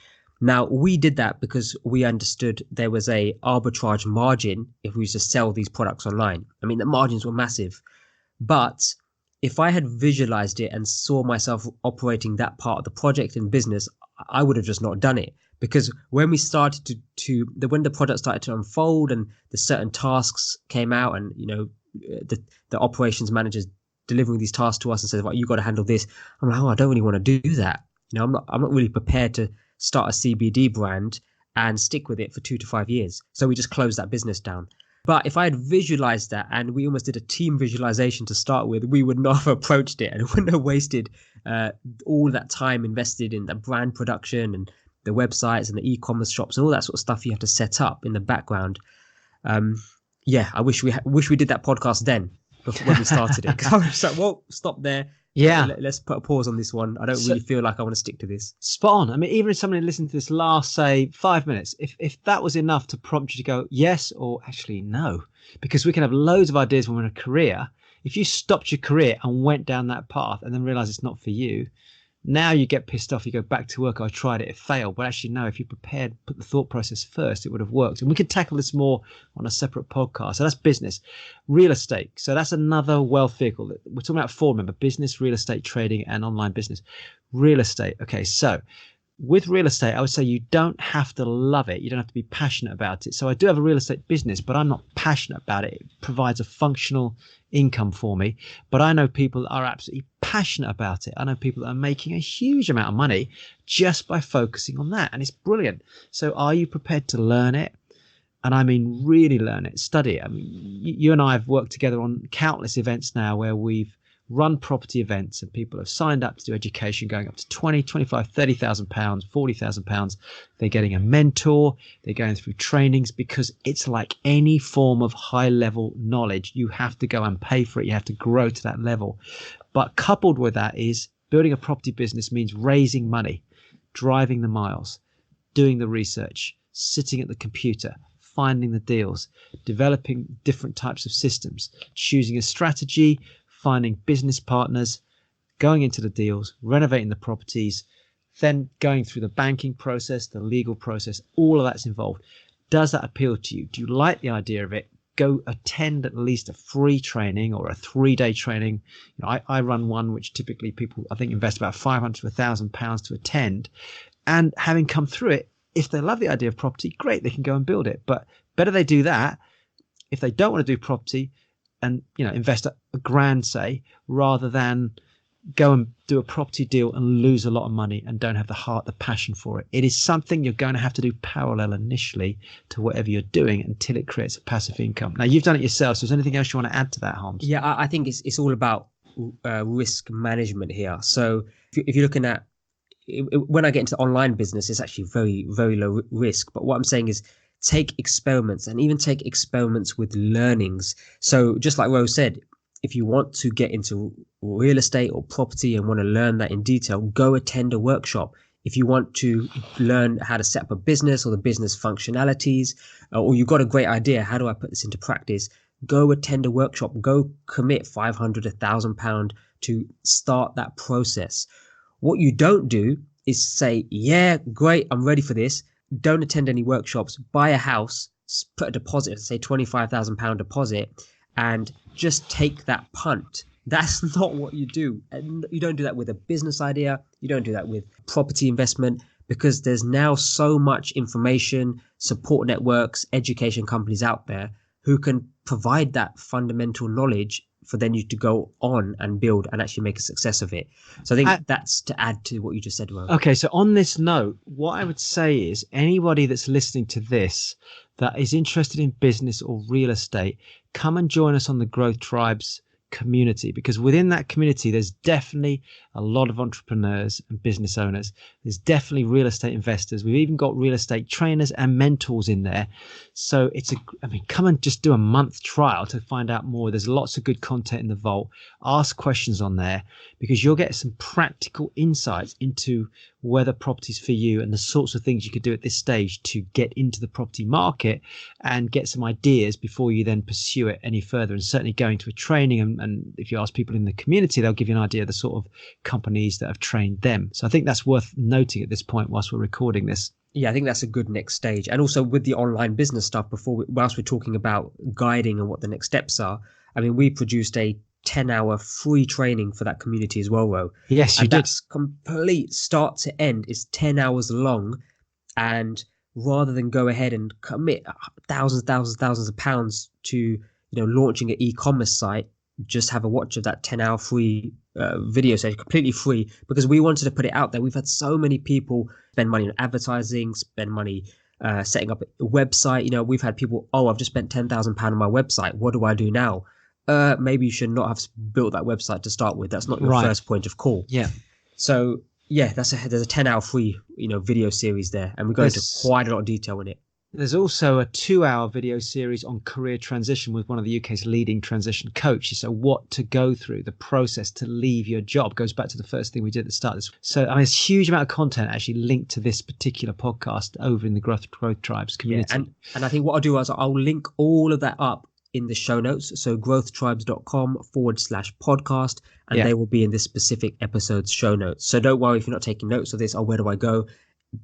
Now, we did that because we understood there was a arbitrage margin if we used to sell these products online. I mean, the margins were massive, but if I had visualized it and saw myself operating that part of the project in business, I would have just not done it. Because when we started when the product started to unfold and the certain tasks came out, and the operations managers delivering these tasks to us and said, "Well, you got to handle this." I'm like, "Oh, I don't really want to do that." I'm not really prepared to start a CBD brand and stick with it for 2 to 5 years. So we just closed that business down. But if I had visualized that, and we almost did a team visualization to start with, we would not have approached it, and wouldn't have wasted all that time invested in the brand production and the websites and the e-commerce shops and all that sort of stuff you have to set up in the background. I wish we did that podcast then, before when we started it. I was like, well, stop there. Yeah. Let's put a pause on this one. I don't really feel like I want to stick to this. Spot on. I mean, even if somebody listened to this last, say, 5 minutes, if that was enough to prompt you to go yes or actually no, because we can have loads of ideas when we're in a career. If you stopped your career and went down that path and then realize it's not for you, now you get pissed off. You go back to work. I tried it. It failed. But actually, no, if you prepared, put the thought process first, it would have worked. And we could tackle this more on a separate podcast. So that's business. Real estate. So that's another wealth vehicle. We're talking about 4, remember, business, real estate, trading, and online business. Real estate. Okay, so with real estate, I would say you don't have to love it. You don't have to be passionate about it. So I do have a real estate business, but I'm not passionate about it. It provides a functional income for me. But I know people that are absolutely passionate about it. I know people that are making a huge amount of money just by focusing on that. And it's brilliant. So are you prepared to learn it? And I mean, really learn it, study it. I mean, you and I have worked together on countless events now where we've run property events and people have signed up to do education going up to 20, 25, 30,000 pounds, 40,000 pounds. They're getting a mentor. They're going through trainings because it's like any form of high level knowledge. You have to go and pay for it. You have to grow to that level. But coupled with that is building a property business means raising money, driving the miles, doing the research, sitting at the computer, finding the deals, developing different types of systems, choosing a strategy, finding business partners, going into the deals, renovating the properties, then going through the banking process, the legal process, all of that's involved. Does that appeal to you? Do you like the idea of it? Go attend at least a free training or a 3-day training. I run one which typically people, I think, invest about £500 to £1,000 to attend. And having come through it, if they love the idea of property, great, they can go and build it. But better they do that. If they don't want to do property, and invest a grand, say, rather than go and do a property deal and lose a lot of money and don't have the passion for it. It is something you're going to have to do parallel initially to whatever you're doing until it creates a passive income. Now, you've done it yourself, so is there anything else you want to add to that, Hans? Yeah, I think it's all about risk management here. So if you're looking at when I get into online business, it's actually very, very low risk. But what I'm saying is take experiments and even take experiments with learnings. So just like Rose said, if you want to get into real estate or property and want to learn that in detail, go attend a workshop. If you want to learn how to set up a business or the business functionalities, or you've got a great idea, how do I put this into practice? Go attend a workshop, go commit £500, £1,000 to start that process. What you don't do is say, yeah, great, I'm ready for this. Don't attend any workshops, buy a house, put a deposit, say £25,000 deposit, and just take that punt. That's not what you do. And you don't do that with a business idea. You don't do that with property investment, because there's now so much information, support networks, education companies out there who can provide that fundamental knowledge for then you to go on and build and actually make a success of it. So I think that's to add to what you just said, Ro. Okay, so on this note, what I would say is anybody that's listening to this that is interested in business or real estate, come and join us on the Growth Tribes community, because within that community there's definitely a lot of entrepreneurs and business owners. There's definitely real estate investors. We've even got real estate trainers and mentors in there. So come and just do a month trial to find out more. There's lots of good content in the vault. Ask questions on there, because you'll get some practical insights into whether property's for you and the sorts of things you could do at this stage to get into the property market and get some ideas before you then pursue it any further. And certainly going to a training, and if you ask people in the community, they'll give you an idea of the sort of companies that have trained them. So I think that's worth noting at this point whilst we're recording this. Yeah, I think that's a good next stage. And also with the online business stuff, whilst we're talking about guiding and what the next steps are, I mean, we produced a 10-hour free training for that community as well, Ro. Yes, you did. That's complete start to end. It's 10 hours long. And rather than go ahead and commit thousands of pounds to, launching an e-commerce site, just have a watch of that 10-hour free video session, completely free, because we wanted to put it out there. We've had so many people spend money on advertising, spend money setting up a website. We've had people, I've just spent £10,000 on my website. What do I do now? Maybe you should not have built that website to start with. That's not your first point of call. Yeah. So yeah, there's a 10-hour free, video series there, and we go into quite a lot of detail in it. There's also a 2-hour video series on career transition with one of the UK's leading transition coaches. So what to go through, the process to leave your job, goes back to the first thing we did at the start of this. So there's a huge amount of content actually linked to this particular podcast over in the Growth Tribes community. Yeah, and I think what I'll do is I'll link all of that up in the show notes. So growthtribes.com/podcast, and they will be in this specific episode's show notes. So don't worry if you're not taking notes of this. Where do I go?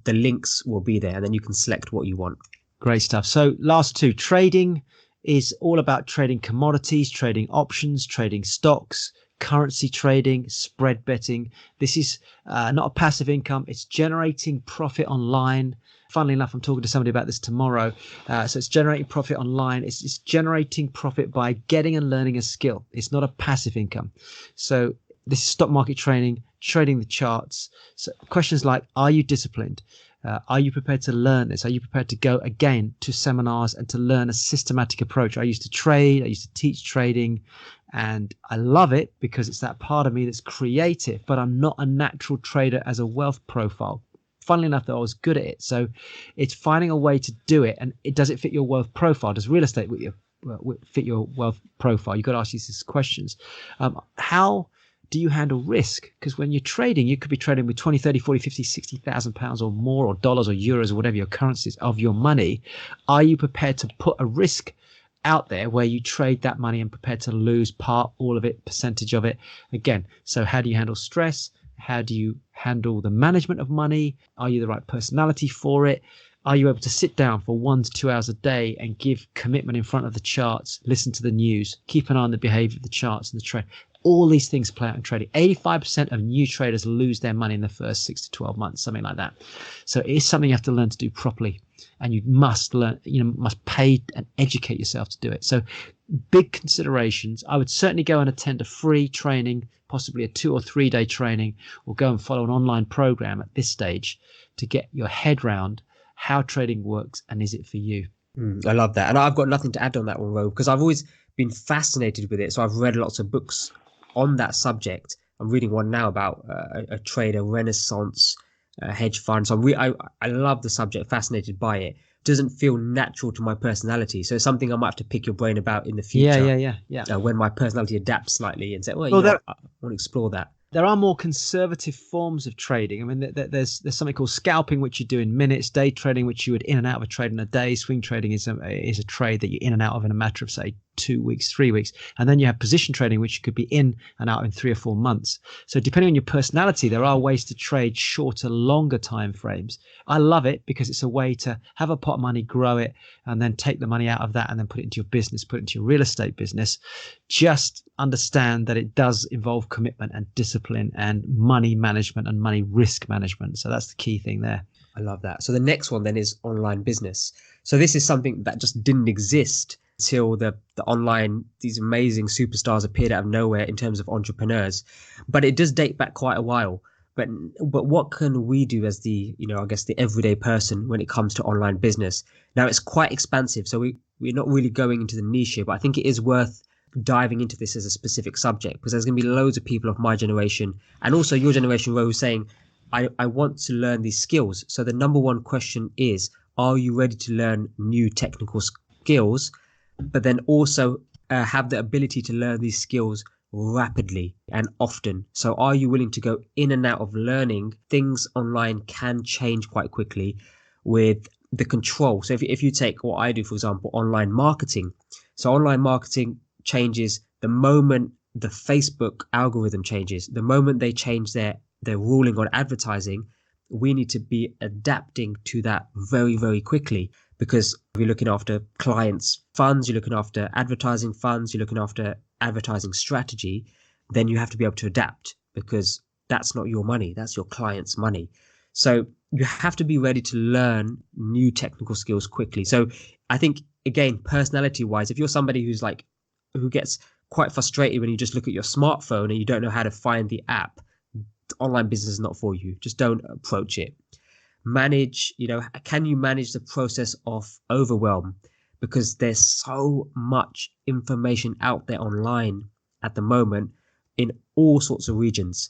The links will be there, and then you can select what you want. Great stuff. So last two, trading is all about trading commodities, trading options, trading stocks, currency trading, spread betting. This is not a passive income. It's generating profit online. Funnily enough, I'm talking to somebody about this tomorrow. So it's generating profit online. It's generating profit by getting and learning a skill. It's not a passive income. So this is stock market trading, trading the charts. So questions like, are you disciplined? Are you prepared to learn this? Are you prepared to go again to seminars and to learn a systematic approach? I used to trade. I used to teach trading, and I love it because it's that part of me that's creative, but I'm not a natural trader as a wealth profile. Funnily enough, though, I was good at it. So it's finding a way to do it. And does it fit your wealth profile? Does real estate fit your wealth profile? You've got to ask these questions. How do you handle risk? Because when you're trading, you could be trading with 20, 30, 40, 50, 60,000 pounds or more, or dollars or euros or whatever your currencies of your money. Are you prepared to put a risk out there where you trade that money and prepared to lose part, all of it, percentage of it? Again, so how do you handle stress? How do you handle the management of money? Are you the right personality for it? Are you able to sit down for 1 to 2 hours a day and give commitment in front of the charts, listen to the news, keep an eye on the behavior of the charts and the trade? All these things play out in trading. 85% of new traders lose their money in the first 6 to 12 months, something like that. So it is something you have to learn to do properly. And you must learn, must pay and educate yourself to do it. So big considerations. I would certainly go and attend a free training, possibly a 2 or 3 day training, or go and follow an online program at this stage to get your head round how trading works and is it for you. I love that. And I've got nothing to add on that one, Ro, because I've always been fascinated with it. So I've read lots of books on that subject. I'm reading one now about a trader, Renaissance hedge fund. So I love the subject, fascinated by it. Doesn't feel natural to my personality. So it's something I might have to pick your brain about in the Yeah, future, yeah, yeah, yeah. when my personality adapts slightly and say, well, Well, I want to explore that. there are more conservative forms of trading. I mean, there's something called scalping, which you do in minutes. Day trading, which you would in and out of a trade in a day. Swing trading is a trade that you're in and out of in a matter of, say, 2 weeks, 3 weeks. And then you have position trading, which could be in and out in 3 or 4 months. So depending on your personality, there are ways to trade shorter, longer time frames. I love it because it's a way to have a pot of money, grow it, and then take the money out of that and then put it into your business, put it into your real estate business. Just understand that it does involve commitment and discipline and money management and money risk management. So that's the key thing there. I love that. So the next one then is online business. So this is something that just didn't exist till the online, these amazing superstars appeared out of nowhere in terms of entrepreneurs. But it does date back quite a while. But what can we do as the, I guess the everyday person when it comes to online business? Now it's quite expansive. So we're not really going into the niche here, but I think it is worth diving into this as a specific subject, because there's going to be loads of people of my generation and also your generation, Ro, saying, I want to learn these skills. So the number one question is, are you ready to learn new technical skills, but then also have the ability to learn these skills rapidly and often? So are you willing to go in and out of learning? Things online can change quite quickly with the control. So if you take what I do, for example, online marketing. So online marketing changes the moment the Facebook algorithm changes. The moment they change their ruling on advertising, we need to be adapting to that very, very quickly, because you're looking after clients' funds, you're looking after advertising funds, you're looking after advertising strategy, then you have to be able to adapt, because that's not your money, that's your client's money. So you have to be ready to learn new technical skills quickly. So I think, again, personality wise, if you're somebody who gets quite frustrated when you just look at your smartphone and you don't know how to find the app, online business is not for you. Just don't approach it. Manage, can you manage the process of overwhelm? Because there's so much information out there online at the moment in all sorts of regions.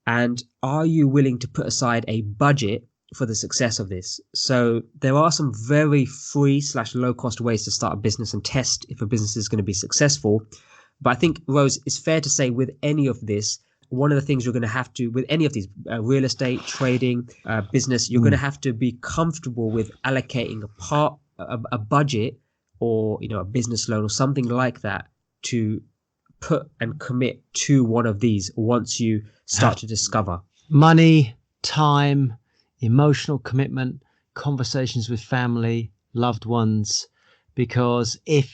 And are you willing to put aside a budget for the success of this? So there are some very free / low cost ways to start a business and test if a business is going to be successful. But I think, Rose, it's fair to say with any of this, one of the things you're going to have to, with any of these real estate, trading, business, you're going to have to be comfortable with allocating a budget, or, a business loan or something like that, to put and commit to one of these once you start to discover. Money, time, emotional commitment, conversations with family, loved ones, because if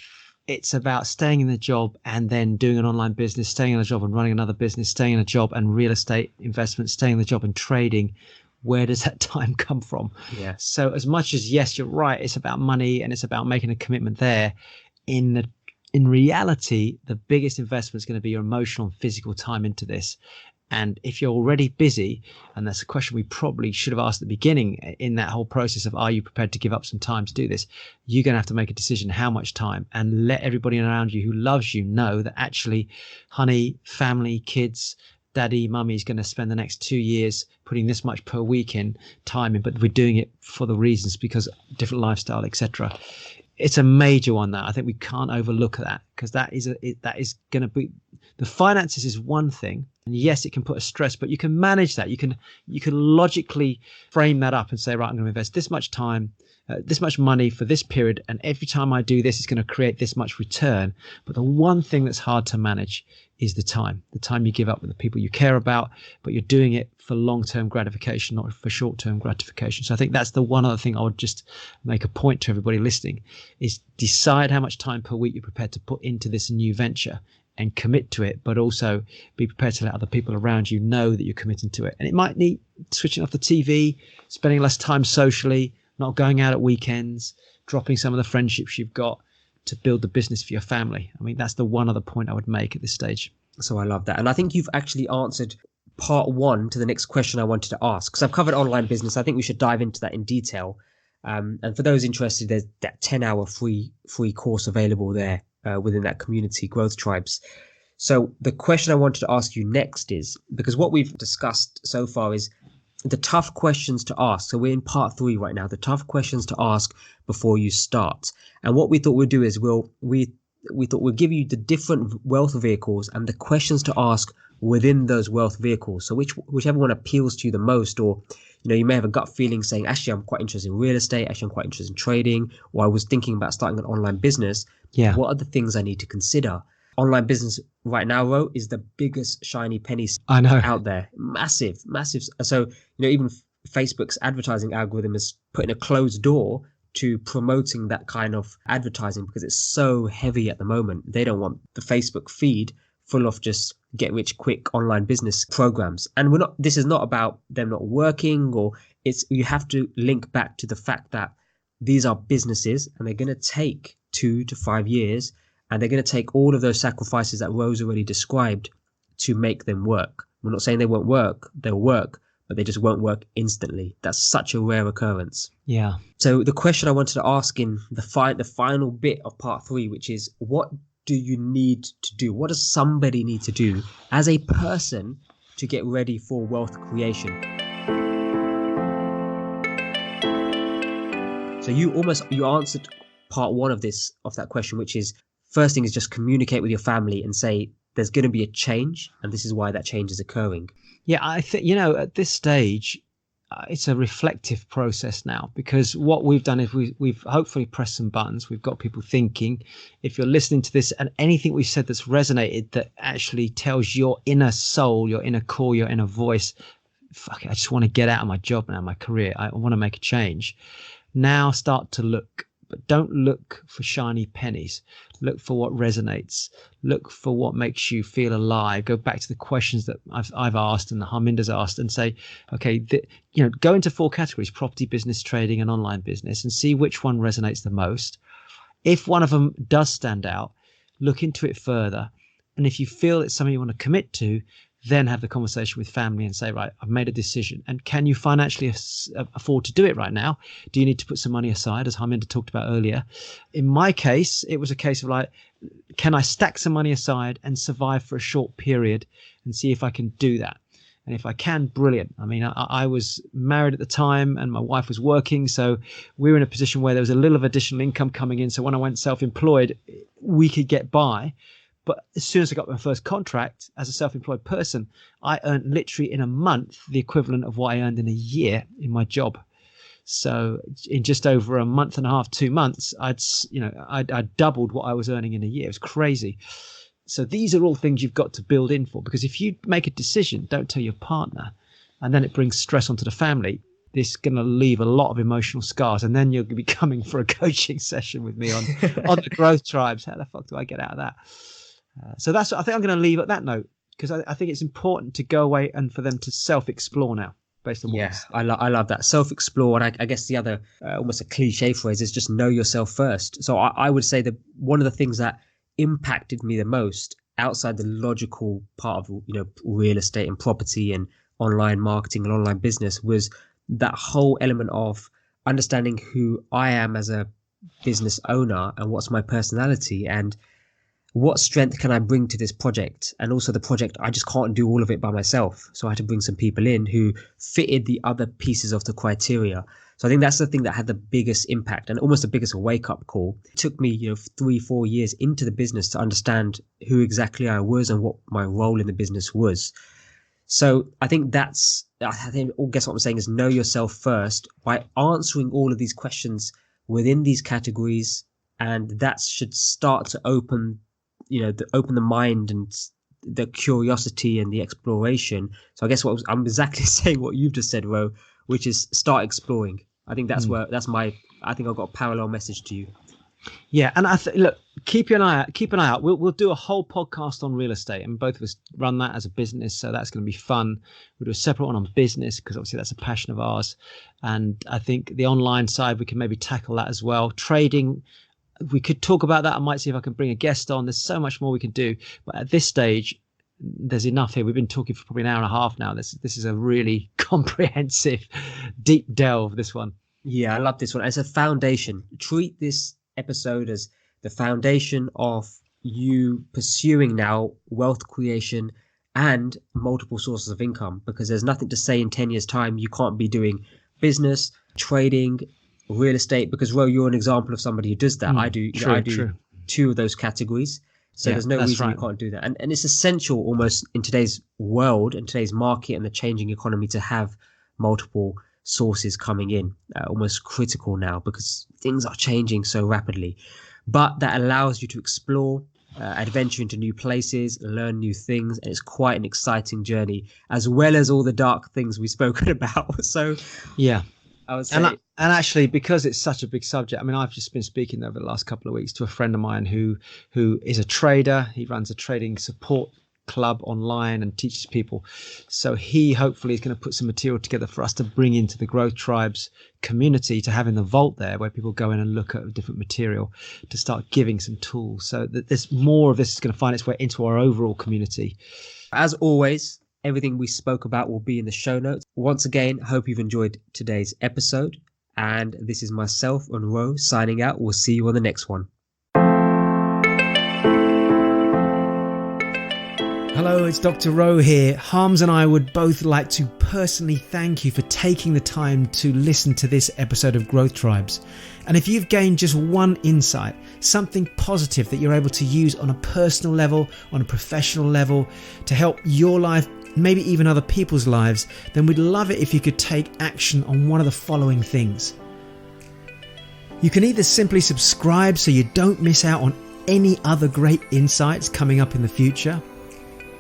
it's about staying in the job and then doing an online business, staying in a job and running another business, staying in a job and real estate investment, staying in the job and trading, where does that time come from? Yeah. So as much as, yes, you're right, it's about money and it's about making a commitment there, in reality, the biggest investment is going to be your emotional and physical time into this. And if you're already busy, and that's a question we probably should have asked at the beginning in that whole process of, are you prepared to give up some time to do this? You're going to have to make a decision how much time, and let everybody around you who loves you know that actually, honey, family, kids, daddy, mummy is going to spend the next 2 years putting this much per week in time in, but we're doing it for the reasons, because different lifestyle, etc. It's a major one that I think we can't overlook that, because that is going to be, the finances is one thing, and yes, it can put a stress, but you can manage that. You can logically frame that up and say, right, I'm going to invest this much time, this much money for this period, and every time I do this, it's going to create this much return. But the one thing that's hard to manage is the time you give up with the people you care about, but you're doing it for long-term gratification, not for short-term gratification. So I think that's the one other thing I would just make a point to everybody listening, is decide how much time per week you're prepared to put into this new venture and commit to it, but also be prepared to let other people around you know that you're committing to it. And it might need switching off the TV, spending less time socially, not going out at weekends, dropping some of the friendships you've got to build the business for your family. I mean, that's the one other point I would make at this stage. So I love that. And I think you've actually answered part one to the next question I wanted to ask, because I've covered online business. I think we should dive into that in detail. And for those interested, there's that 10-hour free course available there within that community, Growth Tribes. So the question I wanted to ask you next is, because what we've discussed so far is the tough questions to ask. So we're in part 3 right now, the tough questions to ask before you start. And what we thought we'd do is we thought we'd give you the different wealth vehicles and the questions to ask within those wealth vehicles. So whichever one appeals to you the most, or you may have a gut feeling saying, actually, I'm quite interested in real estate, actually, I'm quite interested in trading, or I was thinking about starting an online business. Yeah. What are the things I need to consider? Online business right now, Ro, is the biggest shiny penny I know. out there. Massive. So, even Facebook's advertising algorithm is putting a closed door to promoting that kind of advertising because it's so heavy at the moment. They don't want the Facebook feed full of just get rich quick online business programs. And this is not about them not working, or you have to link back to the fact that these are businesses and they're going to take 2 to 5 years, and they're going to take all of those sacrifices that Rose already described to make them work. We're not saying they won't work, they'll work, but they just won't work instantly. That's such a rare occurrence. Yeah. So the question I wanted to ask in the final bit of part 3, which is, what do you need to do? What does somebody need to do as a person to get ready for wealth creation? So you answered part 1 of that question, which is, first thing is just communicate with your family and say there's going to be a change, and this is why that change is occurring. Yeah, I think, at this stage, it's a reflective process now, because what we've done is we've hopefully pressed some buttons. We've got people thinking. If you're listening to this and anything we've said that's resonated, that actually tells your inner soul, your inner core, your inner voice, fuck it, I just want to get out of my job now, my career. I want to make a change. Now start to look. But don't look for shiny pennies. Look for what resonates. Look for what makes you feel alive. Go back to the questions that I've asked and Harminder's asked, and say, okay, go into 4 categories: property, business, trading, and online business, and see which one resonates the most. If one of them does stand out, look into it further. And if you feel it's something you want to commit to, then have the conversation with family and say, right, I've made a decision. And can you financially afford to do it right now? Do you need to put some money aside, as Harminder talked about earlier? In my case, it was a case of like, can I stack some money aside and survive for a short period and see if I can do that? And if I can, brilliant. I mean, I was married at the time and my wife was working. So we were in a position where there was a little of additional income coming in. So when I went self-employed, we could get by. But as soon as I got my first contract as a self-employed person, I earned literally in a month the equivalent of what I earned in a year in my job. So in just over a month and a half, 2 months, I'd doubled what I was earning in a year. It was crazy. So these are all things you've got to build in for, because if you make a decision, don't tell your partner, and then it brings stress onto the family, this is going to leave a lot of emotional scars. And then you'll be coming for a coaching session with me on the growth tribes. How the fuck do I get out of that? So I think I'm going to leave at that note, because I think it's important to go away and for them to self-explore now based on what I love that. Self-explore. And I guess the other almost a cliche phrase is just know yourself first. So I would say that one of the things that impacted me the most outside the logical part of real estate and property and online marketing and online business was that whole element of understanding who I am as a business owner and what's my personality and what strength can I bring to this project? And also the project, I just can't do all of it by myself. So I had to bring some people in who fitted the other pieces of the criteria. So I think that's the thing that had the biggest impact and almost the biggest wake-up call. It took me 3-4 years into the business to understand who exactly I was and what my role in the business was. So I guess what I'm saying is know yourself first by answering all of these questions within these categories, and that should start to open the mind and the curiosity and the exploration. So I guess I'm exactly saying what you've just said, Ro, which is start exploring. I think I think I've got a parallel message to you. Yeah, and look, keep an eye out. We'll do a whole podcast on real estate, and both of us run that as a business, so that's going to be fun. We'll do a separate one on business because obviously that's a passion of ours, and I think the online side we can maybe tackle that as well. Trading, we could talk about that. I might see if I can bring a guest on. There's so much more we can do, but at this stage, there's enough here. We've been talking for probably an hour and a half now. This is a really comprehensive, deep delve. This one. Yeah, I love this one. It's a foundation. Treat this episode as the foundation of you pursuing now wealth creation and multiple sources of income, because there's nothing to say in 10 years time you can't be doing business, trading, real estate, because Ro, you're an example of somebody who does that. I do True. two of those categories. So there's no reason you can't do that. And it's essential almost in today's world and today's market and the changing economy to have multiple sources coming in, almost critical now because things are changing so rapidly. But that allows you to explore, adventure into new places, learn new things. And it's quite an exciting journey, as well as all the dark things we've spoken about. So yeah. I would say, and actually, because it's such a big subject, I mean, I've just been speaking over the last couple of weeks to a friend of mine who is a trader. He runs a trading support club online and teaches people. So he hopefully is going to put some material together for us to bring into the Growth Tribes community, to have in the vault there, where people go in and look at different material to start giving some tools. So that there's more of this is going to find its way into our overall community. As always, everything we spoke about will be in the show notes. Once again, hope you've enjoyed today's episode. And this is myself and Ro signing out. We'll see you on the next one. Hello, it's Dr. Ro here. Harms and I would both like to personally thank you for taking the time to listen to this episode of Growth Tribes. And if you've gained just one insight, something positive that you're able to use on a personal level, on a professional level, to help your life, maybe even other people's lives, then we'd love it if you could take action on one of the following things. You can either simply subscribe so you don't miss out on any other great insights coming up in the future.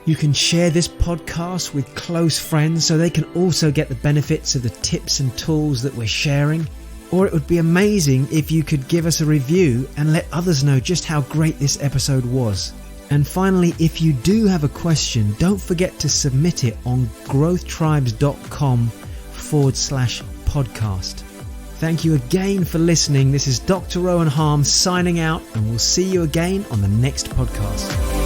You can share this podcast with close friends so they can also get the benefits of the tips and tools that we're sharing. Or it would be amazing if you could give us a review and let others know just how great this episode was. And finally, if you do have a question, don't forget to submit it on growthtribes.com/podcast. Thank you again for listening. This is Dr. Rowan Harms signing out, and we'll see you again on the next podcast.